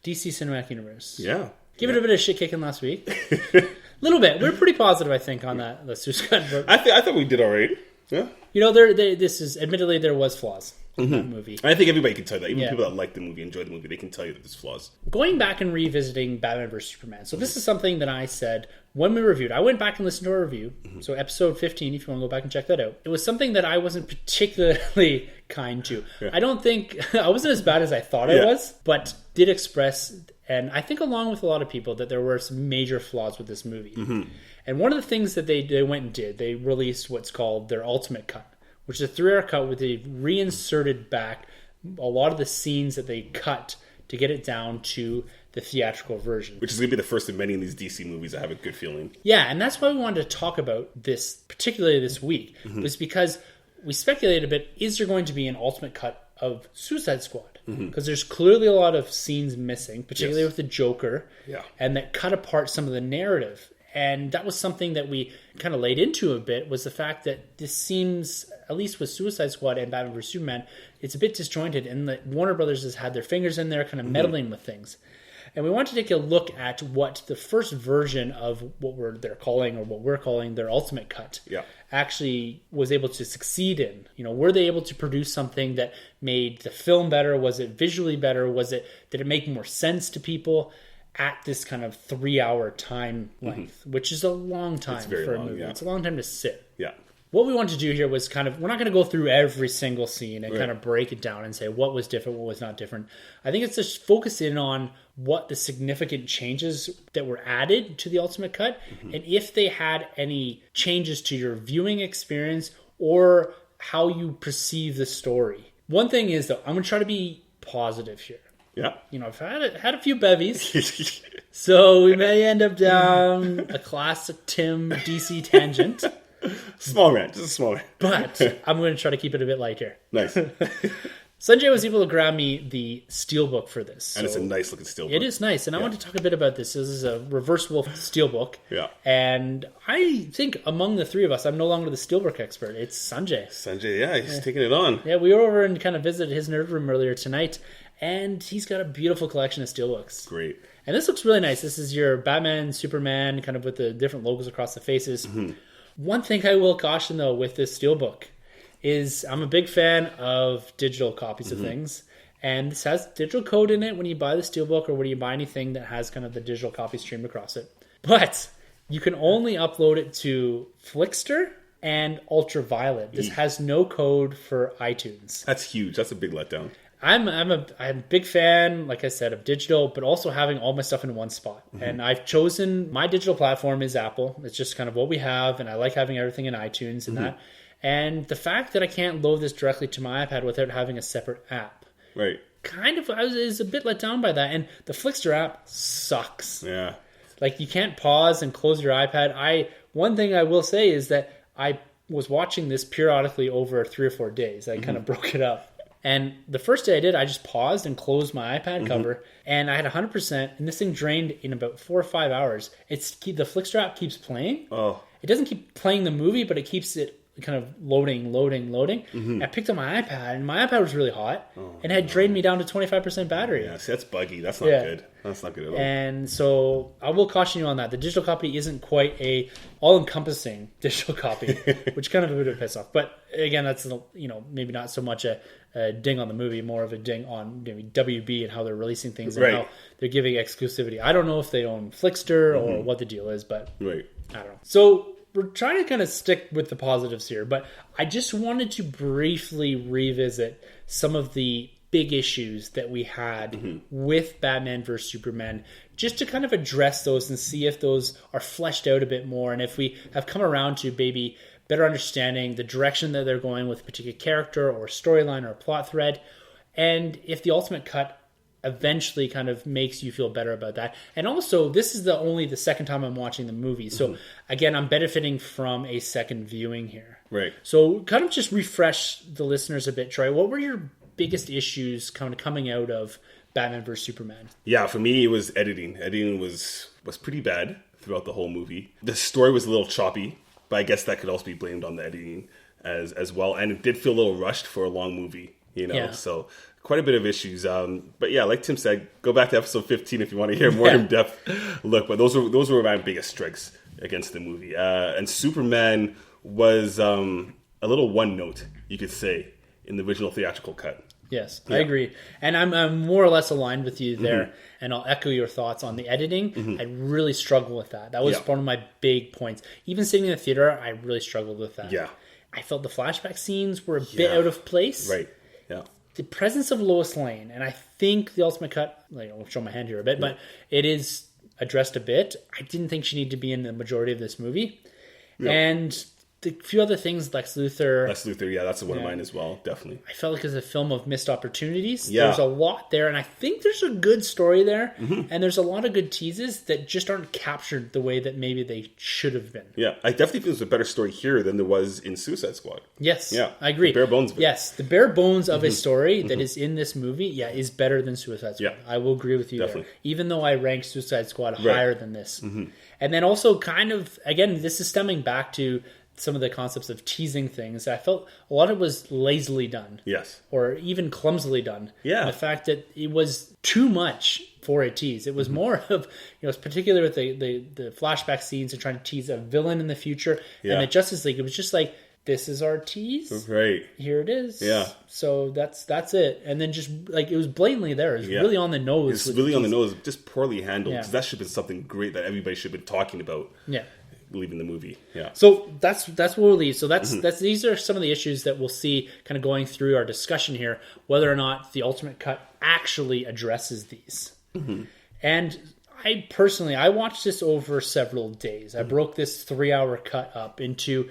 DC Cinematic Universe. Yeah. Give it a bit of shit kicking last week. A little bit. We were pretty positive, I think, on that. The Suicide Squad. I thought we did all right. Yeah. Admittedly, there was flaws in that movie. I think everybody can tell that. Even people that like the movie, enjoy the movie, they can tell you that there's flaws. Going back and revisiting Batman vs. Superman. So this is something that I said when we reviewed. I went back and listened to our review. So episode 15, if you want to go back and check that out. It was something that I wasn't particularly kind to. Yeah. I don't think... I wasn't as bad as I thought I was, but did express... And I think along with a lot of people that there were some major flaws with this movie. And one of the things that they went and did, they released what's called their Ultimate Cut, which is a 3-hour cut where they reinserted back a lot of the scenes that they cut to get it down to the theatrical version. Which is going to be the first of many in these DC movies, I have a good feeling. Yeah, and that's why we wanted to talk about this, particularly this week, was because we speculated a bit, is there going to be an Ultimate Cut of Suicide Squad? because there's clearly a lot of scenes missing, particularly Yes. with the Joker, Yeah. and that cut apart some of the narrative. And that was something that we kind of laid into a bit, was the fact that this seems, at least with Suicide Squad and Batman vs. Superman, it's a bit disjointed, and that Warner Brothers has had their fingers in there kind of meddling with things. And we want to take a look at what the first version of what they're calling, or what we're calling, their Ultimate Cut actually was able to succeed in. You know, were they able to produce something that made the film better? Was it visually better? Did it make more sense to people at this kind of 3-hour time length, which is a long time for a movie. It's a long time to sit. Yeah. What we wanted to do here was we're not going to go through every single scene and kind of break it down and say what was different, what was not different. I think it's just focus in on what the significant changes that were added to the Ultimate Cut, and if they had any changes to your viewing experience or how you perceive the story. One thing is, though, I'm going to try to be positive here. Yeah. You know, I've had a few bevies, so we may end up down a classic Tim DC tangent. Small rant, just a small rant. But I'm going to try to keep it a bit light here. Nice. Sanjay was able to grab me the steelbook for this. And it's a nice looking steelbook. It is nice. And I want to talk a bit about this. This is a reversible steelbook. Yeah. And I think among the three of us, I'm no longer the steelbook expert. It's Sanjay. Sanjay, yeah, he's taking it on. Yeah, we were over and kind of visited his nerd room earlier tonight. And he's got a beautiful collection of steelbooks. Great. And this looks really nice. This is your Batman, Superman, kind of with the different logos across the faces. One thing I will caution, though, with this steelbook is I'm a big fan of digital copies of things. And this has digital code in it when you buy the steelbook or when you buy anything that has kind of the digital copy streamed across it. But you can only upload it to Flickster and Ultraviolet. This has no code for iTunes. That's huge. That's a big letdown. I'm a big fan, like I said, of digital, but also having all my stuff in one spot. And I've chosen, my digital platform is Apple. It's just kind of what we have, and I like having everything in iTunes and that. And the fact that I can't load this directly to my iPad without having a separate app, Right. kind of, I was a bit let down by that. And the Flickster app sucks. Yeah. Like, you can't pause and close your iPad. One thing I will say is that I was watching this periodically over 3 or 4 days. I kind of broke it up. And the first day I did, I just paused and closed my iPad cover, and I had 100%, and this thing drained in about 4 or 5 hours. The Flickster app keeps playing. Oh. It doesn't keep playing the movie, but it keeps it kind of loading. I picked up my iPad, and my iPad was really hot, and had drained me down to 25% battery. Yeah, see, that's buggy. That's not good. That's not good at all. And so I will caution you on that. The digital copy isn't quite a all-encompassing digital copy, which kind of a bit of a piss off. But again, that's, you know, maybe not so much a ding on the movie, more of a ding on maybe WB and how they're releasing things and how they're giving exclusivity. I don't know if they own Flickster or what the deal is, but I don't know. So we're trying to kind of stick with the positives here, but I just wanted to briefly revisit some of the big issues that we had with Batman vs. Superman, just to kind of address those and see if those are fleshed out a bit more, and if we have come around to maybe better understanding the direction that they're going with a particular character or storyline or plot thread, and if the Ultimate Cut eventually kind of makes you feel better about that. And also, this is only the second time I'm watching the movie, so again, I'm benefiting from a second viewing here. Right. So kind of just refresh the listeners a bit, Troy. What were your biggest issues kind of coming out of Batman vs. Superman? Yeah, for me, it was editing. Editing was pretty bad throughout the whole movie. The story was a little choppy, but I guess that could also be blamed on the editing as well. And it did feel a little rushed for a long movie, you know? Yeah. So quite a bit of issues. But yeah, like Tim said, go back to episode 15 if you want to hear more in-depth look. But those were my biggest strikes against the movie. And Superman was a little one note, you could say, in the original theatrical cut. Yes, I agree. And I'm more or less aligned with you there. And I'll echo your thoughts on the editing. I really struggle with that. That was one of my big points. Even sitting in the theater, I really struggled with that. Yeah. I felt the flashback scenes were a bit out of place. Right. Yeah. The presence of Lois Lane, and I think the Ultimate Cut, I'll show my hand here a bit, but it is addressed a bit. I didn't think she needed to be in the majority of this movie. Yeah. And the few other things, Lex Luthor, yeah, that's one of mine as well, definitely. I felt like it's a film of missed opportunities. Yeah. There's a lot there, and I think there's a good story there, and there's a lot of good teases that just aren't captured the way that maybe they should have been. Yeah, I definitely think there's a better story here than there was in Suicide Squad. Yes, yeah, I agree. The bare bones of it. Yes, the bare bones of a story that is in this movie, is better than Suicide Squad. Yeah. I will agree with you Definitely. there. Even though I rank Suicide Squad higher than this. And then also kind of, again, this is stemming back to some of the concepts of teasing things. I felt a lot of it was lazily done. Yes. Or even clumsily done. Yeah. And the fact that it was too much for a tease. It was more of, particularly with the flashback scenes and trying to tease a villain in the future. Yeah. And the Justice League, it was just like, this is our tease. Right. Here it is. Yeah. So that's it. And then just like, it was blatantly there. It was really on the nose. It's really on the nose, just poorly handled. Yeah. Because that should have been something great that everybody should have been talking about. Yeah. Leaving the movie. Yeah. So that's what we'll leave. So that's these are some of the issues that we'll see kind of going through our discussion here, whether or not the Ultimate Cut actually addresses these. And I watched this over several days. I broke this 3-hour cut up into,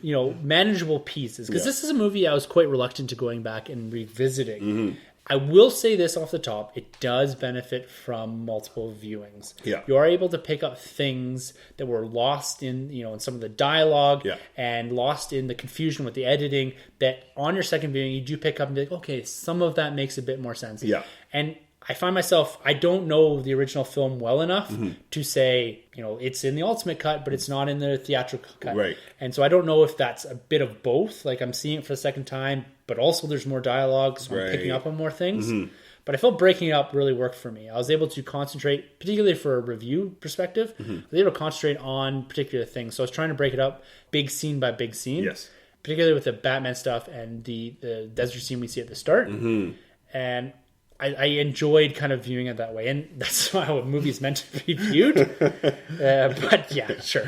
manageable pieces. Because this is a movie I was quite reluctant to going back and revisiting. I will say this off the top, it does benefit from multiple viewings. Yeah. You are able to pick up things that were lost in, in some of the dialogue and lost in the confusion with the editing that on your second viewing you do pick up and be like, okay, some of that makes a bit more sense. Yeah. And I find myself, I don't know the original film well enough to say, it's in the Ultimate Cut, but it's not in the theatrical cut. Right. And so I don't know if that's a bit of both. Like I'm seeing it for the second time, but also there's more dialogue, so I'm picking up on more things. But I felt breaking it up really worked for me. I was able to concentrate, particularly for a review perspective, I was able to concentrate on particular things. So I was trying to break it up big scene by big scene. Yes. Particularly with the Batman stuff and the desert scene we see at the start. And I enjoyed kind of viewing it that way, and that's how a movie's meant to be viewed. But yeah, sure.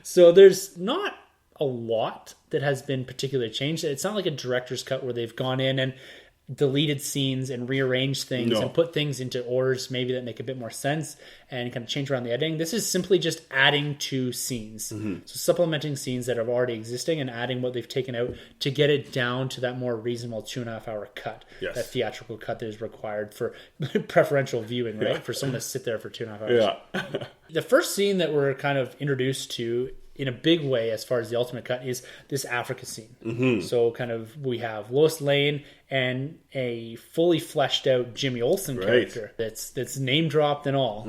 So there's not a lot that has been particularly changed. It's not like a director's cut where they've gone in and deleted scenes and rearranged things and put things into orders maybe that make a bit more sense and kind of change around the editing. This is simply just adding to scenes. So supplementing scenes that are already existing and adding what they've taken out to get it down to that more reasonable 2.5 hour cut. Yes. That theatrical cut that is required for preferential viewing, right? For someone to sit there for 2.5 hours. Yeah. The first scene that we're kind of introduced to in a big way as far as the Ultimate Cut is this Africa scene. So kind of we have Lois Lane and a fully fleshed out Jimmy Olsen character that's name dropped and all.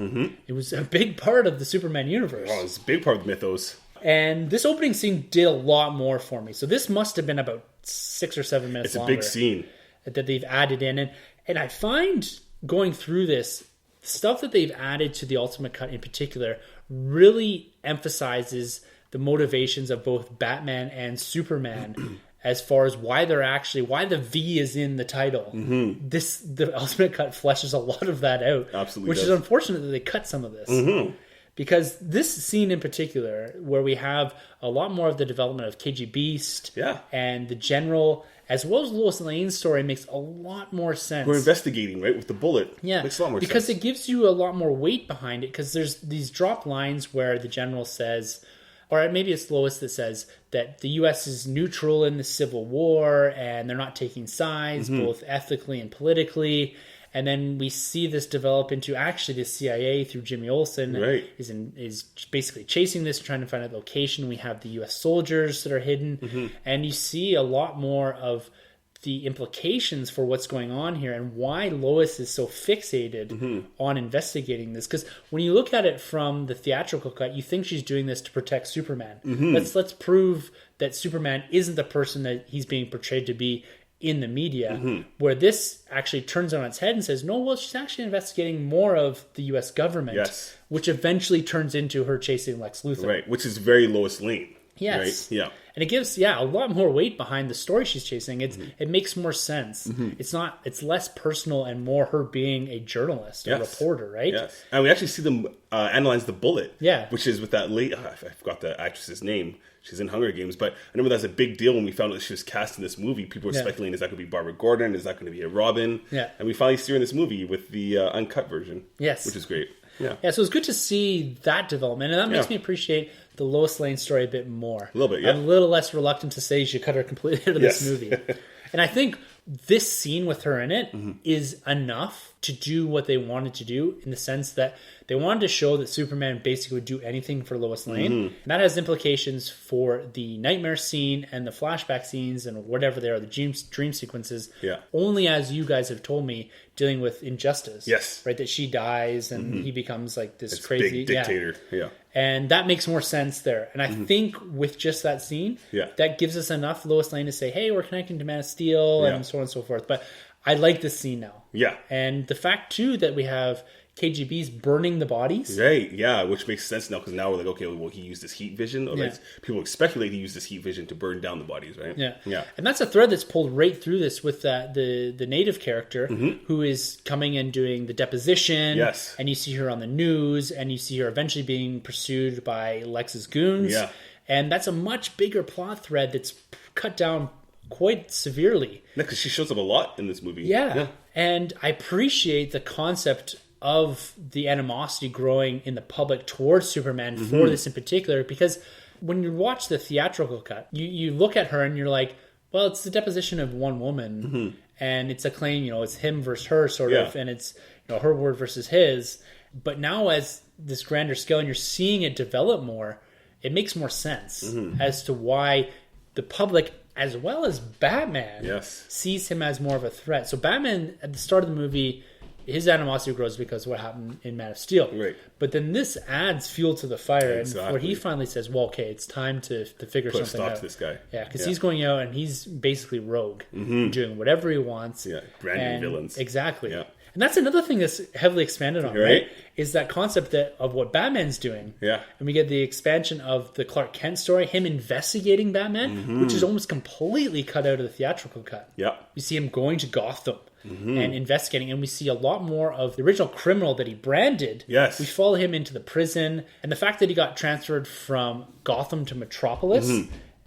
It was a big part of the Superman universe. Oh, it's a big part of the mythos. And this opening scene did a lot more for me. So this must have been about 6 or 7 minutes longer. It's a big scene That they've added in. And I find going through this, stuff that they've added to the Ultimate Cut in particular really emphasizes the motivations of both Batman and Superman as far as why the V is in the title. The Ultimate Cut fleshes a lot of that out. Absolutely which does. is unfortunate that they cut some of this. Because this scene in particular, where we have a lot more of the development of KG Beast and the General, as well as Lois Lane's story, makes a lot more sense. We're investigating, right, with the bullet. Yeah, makes a lot more sense. because it gives you a lot more weight behind it, because there's these drop lines where the General says, or maybe it's Lois that says that the U.S. is neutral in the Civil War and they're not taking sides, both ethically and politically. And then we see this develop into actually the CIA through Jimmy Olsen is basically chasing this, trying to find a location. We have the U.S. soldiers that are hidden, and you see a lot more of the implications for what's going on here and why Lois is so fixated on investigating this. Because when you look at it from the theatrical cut, you think she's doing this to protect Superman. Let's prove that Superman isn't the person that he's being portrayed to be in the media, where this actually turns on its head and says, no, well, she's actually investigating more of the U.S. government, which eventually turns into her chasing Lex Luthor. Right, which is very Lois Lane. Yes. Right? Yeah. And it gives, a lot more weight behind the story she's chasing. It makes more sense. It's less personal and more her being a journalist, a reporter, right? Yes. And we actually see them analyze the bullet. Yeah. Which is with that late, I forgot the actress's name. She's in Hunger Games, but I remember that's a big deal when we found out she was cast in this movie. People were speculating, is that going to be Barbara Gordon? Is that going to be a Robin? Yeah. And we finally see her in this movie with the uncut version. Yes. Which is great. Yeah, so it's good to see that development, and that makes me appreciate the Lois Lane story a bit more. A little bit, yeah. I'm a little less reluctant to say you should cut her completely out of this movie. And I think this scene with her in it is enough to do what they wanted to do, in the sense that they wanted to show that Superman basically would do anything for Lois Lane. And that has implications for the nightmare scene and the flashback scenes and whatever they are, the dream sequences. Yeah. Only, as you guys have told me, dealing with injustice. Yes. Right, that she dies and he becomes like this crazy big dictator. Yeah. And that makes more sense there. And I think with just that scene, that gives us enough Lois Lane to say, hey, we're connecting to Man of Steel and so on and so forth. But I like this scene now. Yeah. And the fact, too, that we have KGB's burning the bodies. Right, yeah, which makes sense now, because now we're like, okay, well, he used this heat vision. Or like, people speculate he used this heat vision to burn down the bodies, right? Yeah. And that's a thread that's pulled right through this with the native character who is coming and doing the deposition. Yes. And you see her on the news, and you see her eventually being pursued by Lex's goons. Yeah. And that's a much bigger plot thread that's cut down quite severely. Yeah, because she shows up a lot in this movie. Yeah. And I appreciate the concept of the animosity growing in the public towards Superman for this in particular, because when you watch the theatrical cut, you look at her and you're like, well, it's the deposition of one woman and it's a claim, it's him versus her sort of, and it's her word versus his. But now as this grander scale and you're seeing it develop more, it makes more sense as to why the public, as well as Batman, sees him as more of a threat. So Batman, at the start of the movie, his animosity grows because of what happened in Man of Steel. Right. But then this adds fuel to the fire. Exactly. And where he finally says, well, okay, it's time to figure something out. Put a stop to this guy. Yeah, because he's going out and he's basically rogue, doing whatever he wants. Yeah, brand new villains. Exactly. Yeah. And that's another thing that's heavily expanded on, right? Is that concept of what Batman's doing. Yeah. And we get the expansion of the Clark Kent story, him investigating Batman, which is almost completely cut out of the theatrical cut. Yeah. You see him going to Gotham and investigating, and we see a lot more of the original criminal that he branded. Yes. We follow him into the prison, and the fact that he got transferred from Gotham to Metropolis.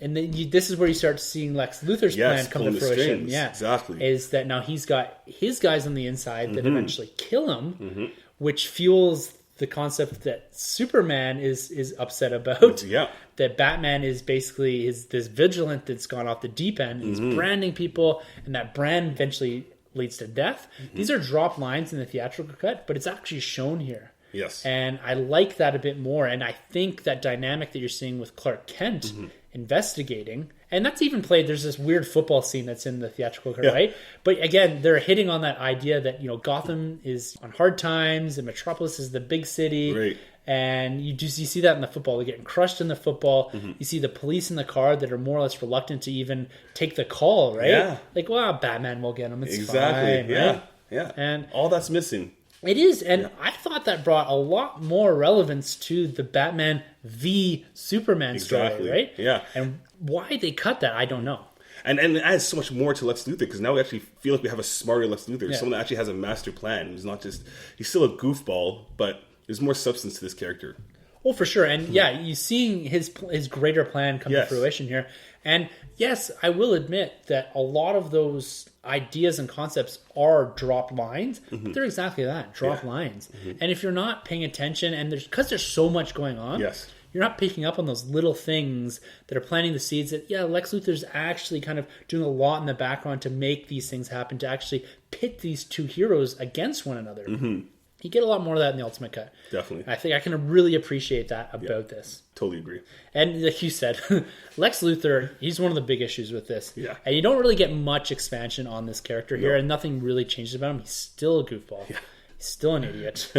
And then this is where you start seeing Lex Luthor's plan come to fruition. Yeah, exactly. Is that now he's got his guys on the inside that eventually kill him, which fuels the concept that Superman is upset about. Yeah. That Batman is basically this vigilant that's gone off the deep end. He's branding people, and that brand eventually leads to death. These are drop lines in the theatrical cut, but it's actually shown here. Yes. And I like that a bit more. And I think that dynamic that you're seeing with Clark Kent investigating, and that's even played, there's this weird football scene that's in the theatrical cut, right? But again, they're hitting on that idea that, Gotham is on hard times and Metropolis is the big city. Right. And you see that in the football. They're getting crushed in the football. You see the police in the car that are more or less reluctant to even take the call, right? Yeah. Like, well, Batman will get him. It's exactly. fine, Yeah. right? Yeah. And all that's missing. It is, and I thought that brought a lot more relevance to the Batman v Superman story, right? Yeah. And why they cut that, I don't know. And it adds so much more to Lex Luthor, because now we actually feel like we have a smarter Lex Luthor, someone that actually has a master plan. He's not just, he's still a goofball, but there's more substance to this character. Oh, for sure. And you seeing his greater plan come to fruition here. And yes, I will admit that a lot of those ideas and concepts are drop lines, but they're exactly that, drop lines. And if you're not paying attention, and because there's so much going on, you're not picking up on those little things that are planting the seeds that, Lex Luthor's actually kind of doing a lot in the background to make these things happen, to actually pit these two heroes against one another. You get a lot more of that in the Ultimate Cut. Definitely. I think I can really appreciate that about this. Totally agree. And like you said, Lex Luthor, he's one of the big issues with this. Yeah. And you don't really get much expansion on this character here, and nothing really changes about him. He's still a goofball. Yeah. He's still an idiot.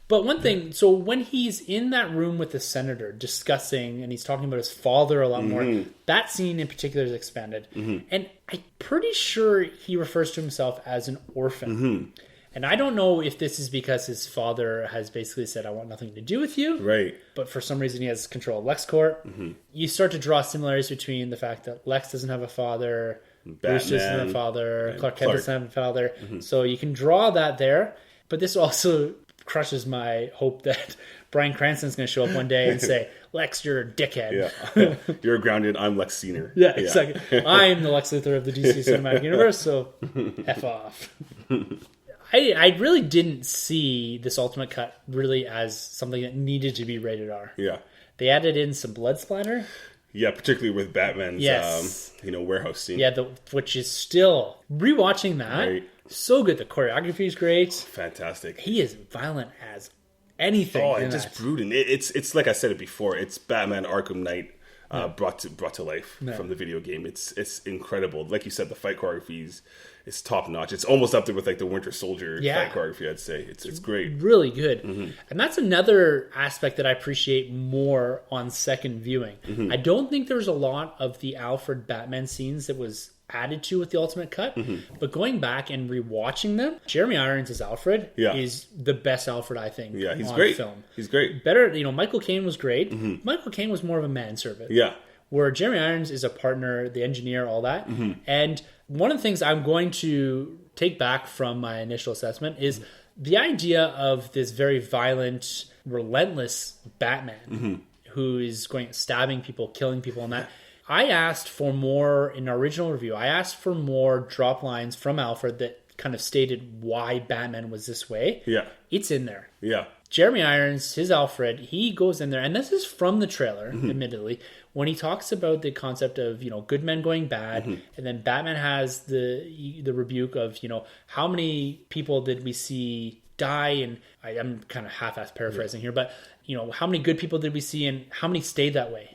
But one thing, so when he's in that room with the senator discussing, and he's talking about his father a lot more, that scene in particular is expanded. And I'm pretty sure he refers to himself as an orphan. And I don't know if this is because his father has basically said, I want nothing to do with you. Right. But for some reason he has control of LexCorp. You start to draw similarities between the fact that Lex doesn't have a father, Bruce doesn't have a father, Clark Kent doesn't have a father. So you can draw that there. But this also crushes my hope that Bryan Cranston's going to show up one day and say, Lex, you're a dickhead. Yeah. You're grounded. I'm Lex Senior. Yeah, exactly. I'm the Lex Luthor of the DC Cinematic Universe, so F off. I really didn't see this Ultimate Cut really as something that needed to be rated R. Yeah. They added in some blood splatter. Yeah, particularly with Batman's, Yes. warehouse scene. Yeah, which is still rewatching that. Right. So good. The choreography is great. Fantastic. He is violent as anything. Oh, in and just that. brooding. It's like I said it before. It's Batman Arkham Knight brought to life from the video game. It's incredible. Like you said, the fight choreography is top notch. It's almost up there with like the Winter Soldier fight choreography. I'd say it's great. Really good. And that's another aspect that I appreciate more on second viewing. I don't think there's a lot of the Alfred Batman scenes that was added to with the Ultimate Cut, but going back and rewatching them, Jeremy Irons as Alfred is the best Alfred, I think. Yeah, he's on great. Film. He's great. Better, Michael Caine was great. Michael Caine was more of a manservant. Yeah. Where Jeremy Irons is a partner, the engineer, all that. And one of the things I'm going to take back from my initial assessment is the idea of this very violent, relentless Batman who is stabbing people, killing people, and that. I asked for more in our original review. I asked for more drop lines from Alfred that kind of stated why Batman was this way. Yeah. It's in there. Yeah. Jeremy Irons, his Alfred, he goes in there, and this is from the trailer, admittedly, when he talks about the concept of, good men going bad, and then Batman has the rebuke of, how many people did we see die, and I'm kind of half-assed paraphrasing here, but how many good people did we see and how many stayed that way?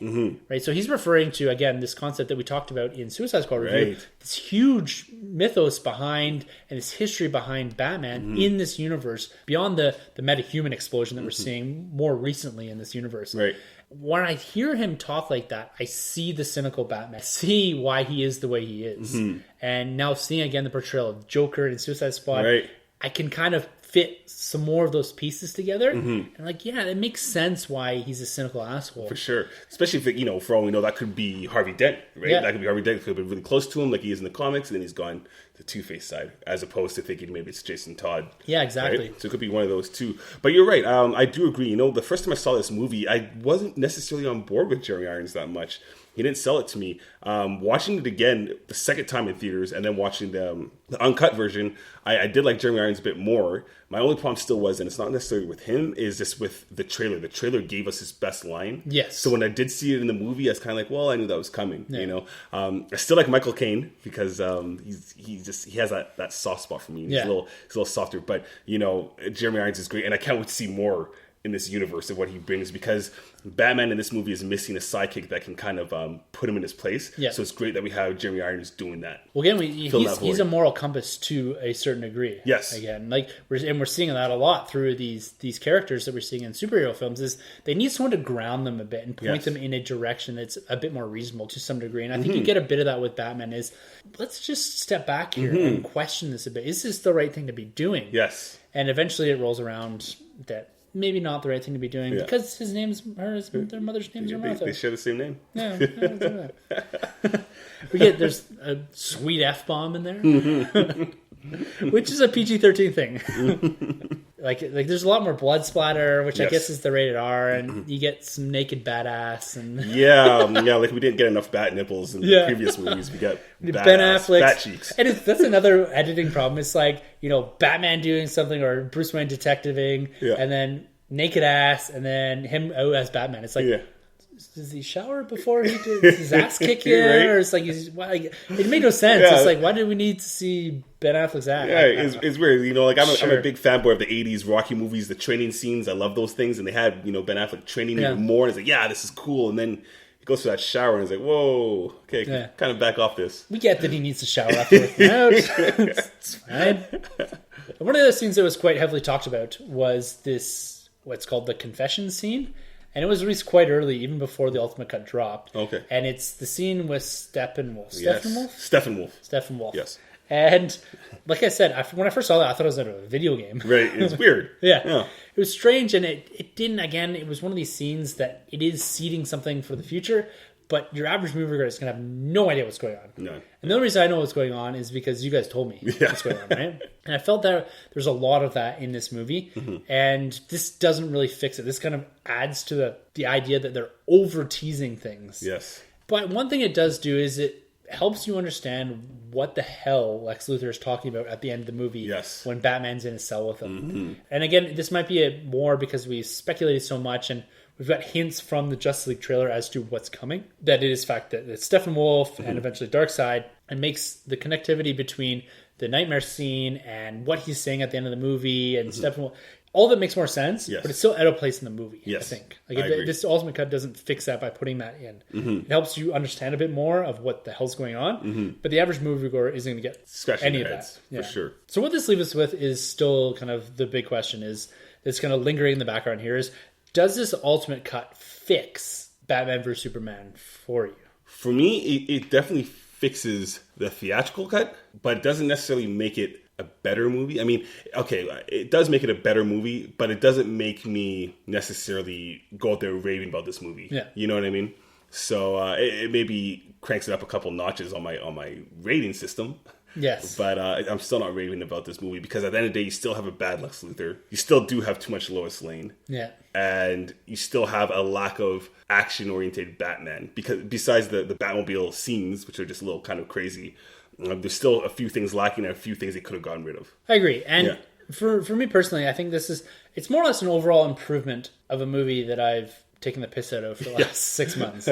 Right. So he's referring to, again, this concept that we talked about in Suicide Squad review, this huge mythos behind and this history behind Batman in this universe beyond the metahuman explosion that we're seeing more recently in this universe. Right. When I hear him talk like that, I see the cynical Batman. I see why he is the way he is. And now seeing again the portrayal of Joker in Suicide Squad, I can kind of fit some more of those pieces together. And it makes sense why he's a cynical asshole. For sure. Especially if, for all we know, that could be Harvey Dent, right? Yeah. That could be Harvey Dent. Could have been really close to him like he is in the comics, and then he's gone the Two-Face side, as opposed to thinking maybe it's Jason Todd. Yeah, exactly. Right? So it could be one of those two. But you're right. I do agree. The first time I saw this movie, I wasn't necessarily on board with Jeremy Irons that much. He didn't sell it to me. Watching it again the second time in theaters and then watching the uncut version, I did like Jeremy Irons a bit more. My only problem still was, and it's not necessarily with him, is just with the trailer. The trailer gave us his best line. Yes. So when I did see it in the movie, I was kind of like, well, I knew that was coming. I still like Michael Caine because he has that soft spot for me. He's a little softer, but Jeremy Irons is great, and I can't wait to see more in this universe of what he brings, because Batman in this movie is missing a sidekick that can kind of put him in his place. Yeah. So it's great that we have Jeremy Irons doing that. Well, again, he's a moral compass to a certain degree. Yes. Again, we're seeing that a lot through these characters that we're seeing in superhero films. Is they need someone to ground them a bit and point them in a direction that's a bit more reasonable to some degree. And I think you get a bit of that with Batman. Is let's just step back here and question this a bit. Is this the right thing to be doing? Yes. And eventually, it rolls around that. Maybe not the right thing to be doing because their mother's names are Martha. They share the same name. Yeah. There's a sweet F-bomb in there, which is a PG-13 thing. Like there's a lot more blood splatter, which I guess is the rated R, and you get some naked badass and like we didn't get enough bat nipples in the previous movies. We got Ben Affleck's bat cheeks, and that's another editing problem. It's like Batman doing something or Bruce Wayne detectiving, and then naked ass, and then him as Batman. It's like. Does he shower before he did his ass kick in? Right? Or it's like, it made no sense. It's like, why do we need to see Ben Affleck's ass? Yeah, it's weird. I'm a big fanboy of the 80s Rocky movies, the training scenes. I love those things. And they had, Ben Affleck training even more. And it's like, this is cool. And then he goes to that shower and he's like, whoa, okay, kind of back off this. We get that he needs to shower after working out. It's fine. One of the scenes that was quite heavily talked about was this, what's called the confession scene. And it was released quite early, even before the Ultimate Cut dropped. Okay. And it's the scene with Steppenwolf. Steppenwolf. Yes. And like I said, when I first saw that, I thought it was a video game. Right. It's weird. Yeah. It was strange, and it didn't, again, it was one of these scenes that it is seeding something for the future, but your average moviegoer is going to have no idea what's going on. No. And the only reason I know what's going on is because you guys told me what's going on, right? And I felt that there's a lot of that in this movie, and this doesn't really fix it. This kind of adds to the idea that they're over-teasing things. Yes. But one thing it does do is helps you understand what the hell Lex Luthor is talking about at the end of the movie. Yes. When Batman's in his cell with him. And again, this might be more because we speculated so much and we've got hints from the Justice League trailer as to what's coming. That it is fact that it's Steppenwolf and eventually Darkseid, and makes the connectivity between the nightmare scene and what he's saying at the end of the movie and Steppenwolf. All of it makes more sense, but it's still out of place in the movie, I think. This Ultimate Cut doesn't fix that by putting that in. It helps you understand a bit more of what the hell's going on, but the average moviegoer isn't going to get any of that. For sure. So what this leaves us with is still kind of the big question is, that's kind of lingering in the background here is, does this Ultimate Cut fix Batman vs. Superman for you? For me, it definitely fixes the theatrical cut, but it doesn't necessarily make it a better movie. I mean, okay, it does make it a better movie, but it doesn't make me necessarily go out there raving about this movie. Yeah. You know what I mean? So it maybe cranks it up a couple notches on my rating system. Yes. But I'm still not raving about this movie because at the end of the day, you still have a bad Lex Luthor. You still do have too much Lois Lane. Yeah. And you still have a lack of action-oriented Batman. Because besides the Batmobile scenes, which are just a little kind of crazy, there's still a few things lacking and a few things they could have gotten rid of. I agree. And for me personally, I think it's more or less an overall improvement of a movie that I've taken the piss out of for the last 6 months.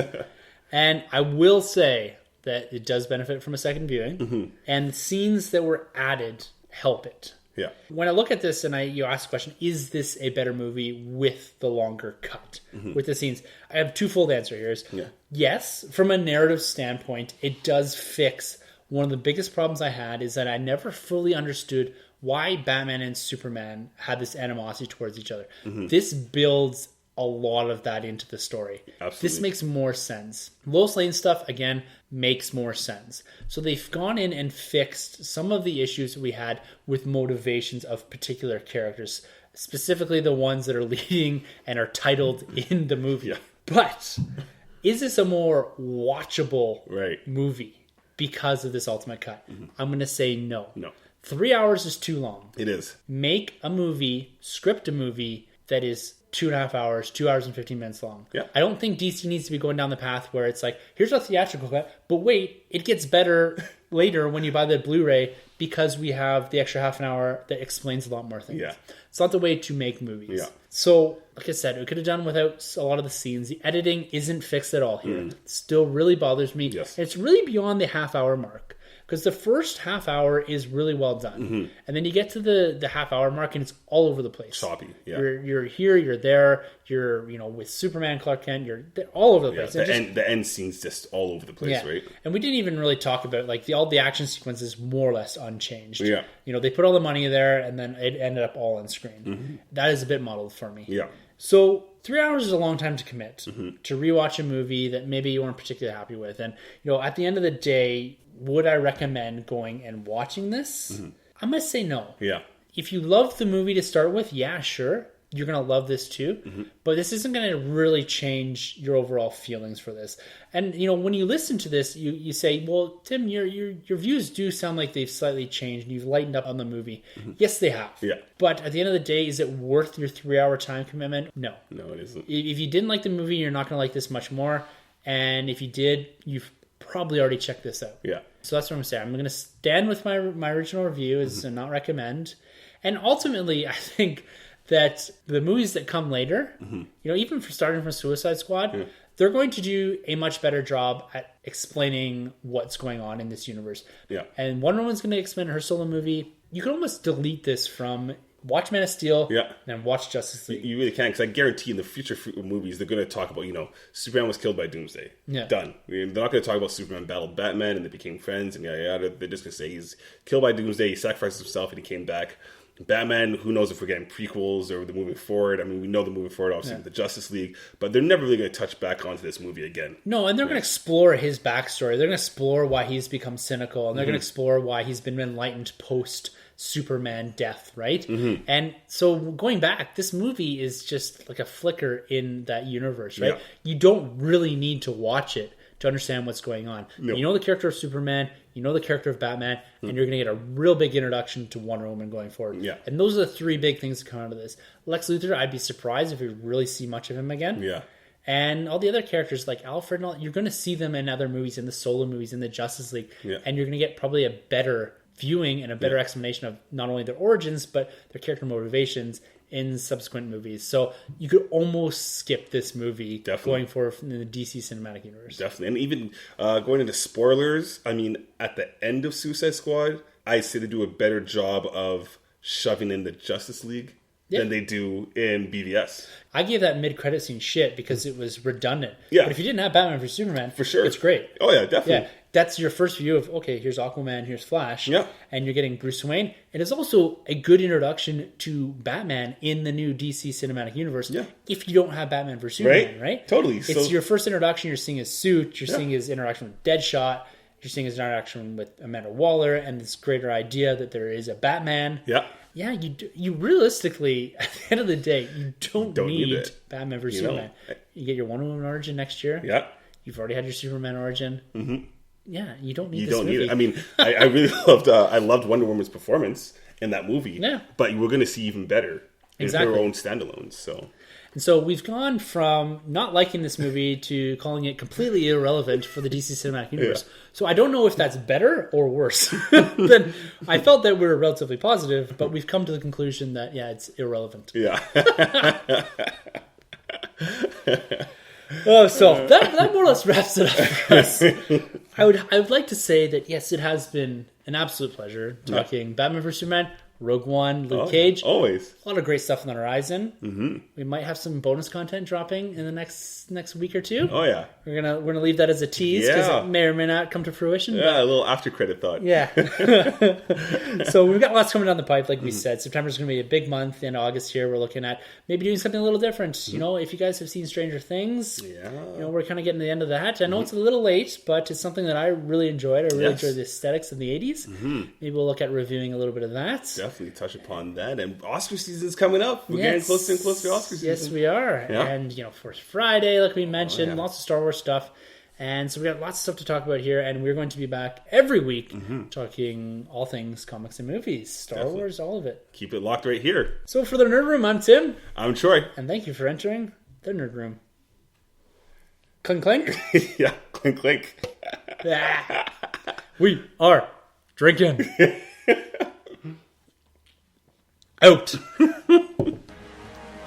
And I will say that it does benefit from a second viewing, and the scenes that were added help it. Yeah. When I look at this and you ask the question, is this a better movie with the longer cut, with the scenes? I have twofold answer here. Yes, from a narrative standpoint, it does fix one of the biggest problems I had is that I never fully understood why Batman and Superman had this animosity towards each other. This builds a lot of that into the story. Absolutely. This makes more sense. Lois Lane stuff, again, makes more sense. So they've gone in and fixed some of the issues we had with motivations of particular characters, specifically the ones that are leading and are titled in the movie. Yeah. But is this a more watchable movie because of this Ultimate Cut? I'm going to say no. No. 3 hours is too long. It is. Make a movie, script a movie that is 2.5 hours, 2 hours and 15 minutes long. Yeah. I don't think DC needs to be going down the path where it's like, here's a theatrical cut, but wait, it gets better later when you buy the Blu-ray because we have the extra half an hour that explains a lot more things. Yeah. It's not the way to make movies. Yeah. So, like I said, we could have done without a lot of the scenes. The editing isn't fixed at all here. It still really bothers me. Yes. It's really beyond the half hour mark. Because the first half hour is really well done. And then you get to the half hour mark and it's all over the place. Choppy, yeah. You're here, you're there, you're with Superman, Clark Kent, you're all over the place. The end scene's just all over the place, right? And we didn't even really talk about all the action sequences more or less unchanged. Yeah. They put all the money there and then it ended up all on screen. That is a bit muddled for me. Yeah. So 3 hours is a long time to commit to rewatch a movie that maybe you weren't particularly happy with. And at the end of the day, would I recommend going and watching this? I'm going to say no. Yeah. If you loved the movie to start with, yeah, sure. You're going to love this too. But this isn't going to really change your overall feelings for this. And, when you listen to this, you say, well, Tim, your views do sound like they've slightly changed and you've lightened up on the movie. Yes, they have. Yeah. But at the end of the day, is it worth your 3 hour time commitment? No. No, it isn't. If you didn't like the movie, you're not going to like this much more. And if you did, you've probably already checked this out. Yeah. So that's what I'm going to say. I'm going to stand with my original review as to not recommend. And ultimately, I think that the movies that come later, even for starting from Suicide Squad, they're going to do a much better job at explaining what's going on in this universe. Yeah. And Wonder Woman's going to explain her solo movie. You can almost delete this from watch Man of Steel and watch Justice League. You really can, because I guarantee in the future movies, they're going to talk about, Superman was killed by Doomsday. Yeah. Done. They're not going to talk about Superman battled Batman and they became friends and yada yada. They're just going to say he's killed by Doomsday, he sacrificed himself and he came back. Batman, who knows if we're getting prequels or the moving forward. I mean, we know the moving forward, obviously, with the Justice League, but they're never really going to touch back onto this movie again. No, and they're going to explore his backstory. They're going to explore why he's become cynical, and they're going to explore why he's been enlightened post-Superman death, right? And so going back, this movie is just like a flicker in that universe, right? Yeah. You don't really need to watch it to understand what's going on. No. You know the character of Superman, you know the character of Batman, and you're going to get a real big introduction to Wonder Woman going forward. Yeah. And those are the three big things that come out of this. Lex Luthor, I'd be surprised if we really see much of him again. Yeah. And all the other characters like Alfred and all, you're going to see them in other movies, in the solo movies, in the Justice League. Yeah. And you're going to get probably a better viewing and a better explanation of not only their origins, but their character motivations in subsequent movies. So you could almost skip this movie going forward from the DC Cinematic Universe. Definitely. And even going into spoilers, I mean, at the end of Suicide Squad, I say they do a better job of shoving in the Justice League than they do in BvS. I gave that mid-credit scene shit because it was redundant. Yeah. But if you didn't have Batman vs Superman, for sure, it's great. Oh yeah, definitely. Yeah, that's your first view of, okay, here's Aquaman, here's Flash. Yeah. And you're getting Bruce Wayne. It is also a good introduction to Batman in the new DC Cinematic Universe. Yeah. If you don't have Batman vs Superman, right? Totally. It's your first introduction. You're seeing his suit. You're seeing his interaction with Deadshot. You're seeing his interaction with Amanda Waller and this greater idea that there is a Batman. Yeah. Yeah, you realistically, at the end of the day, you don't need Batman vs Superman. You get your Wonder Woman origin next year. Yeah. You've already had your Superman origin. Mm-hmm. Yeah, you don't need this movie. Need it. I mean, I really loved Wonder Woman's performance in that movie. Yeah. But we're going to see even better in their own standalones. And so we've gone from not liking this movie to calling it completely irrelevant for the DC Cinematic Universe. Yeah. So I don't know if that's better or worse. Then I felt that we were relatively positive, but we've come to the conclusion that, it's irrelevant. Yeah. So that more or less wraps it up for us. I would like to say that, yes, it has been an absolute pleasure talking Batman vs Superman, Rogue One, Luke Cage. Always. A lot of great stuff on the horizon. Mm-hmm. We might have some bonus content dropping in the next week or two. Oh, yeah. We're gonna leave that as a tease because it may or may not come to fruition. Yeah, a little after credit thought. Yeah. So we've got lots coming down the pipe, like we said. September's going to be a big month. In August here, we're looking at maybe doing something a little different. Mm-hmm. You know, if you guys have seen Stranger Things, we're kind of getting to the end of that. I know it's a little late, but it's something that I really enjoyed. I really enjoyed the aesthetics of the 80s. Mm-hmm. Maybe we'll look at reviewing a little bit of that. Definitely touch upon that. And Oscar season's coming up. We're getting closer and closer to Oscar season. Yes, we are. Yeah. And, First Friday, like we mentioned, lots of Star Wars stuff. And so we got lots of stuff to talk about here. And we're going to be back every week talking all things comics and movies. Star Wars, all of it. Keep it locked right here. So for the Nerd Room, I'm Tim. I'm Troy. And thank you for entering the Nerd Room. Clink, clink. Yeah, clink, clink. We are drinking. Out.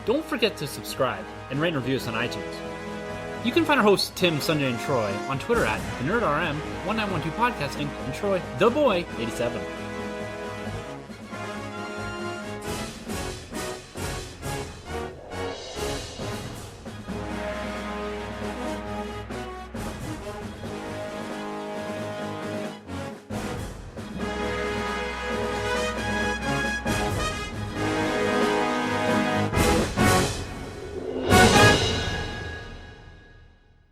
Don't forget to subscribe and rate and review us on iTunes. You can find our hosts Tim, Sunday, and Troy on Twitter at the NerdRM, 1912 Podcasting, and Troy, the Boy, 87.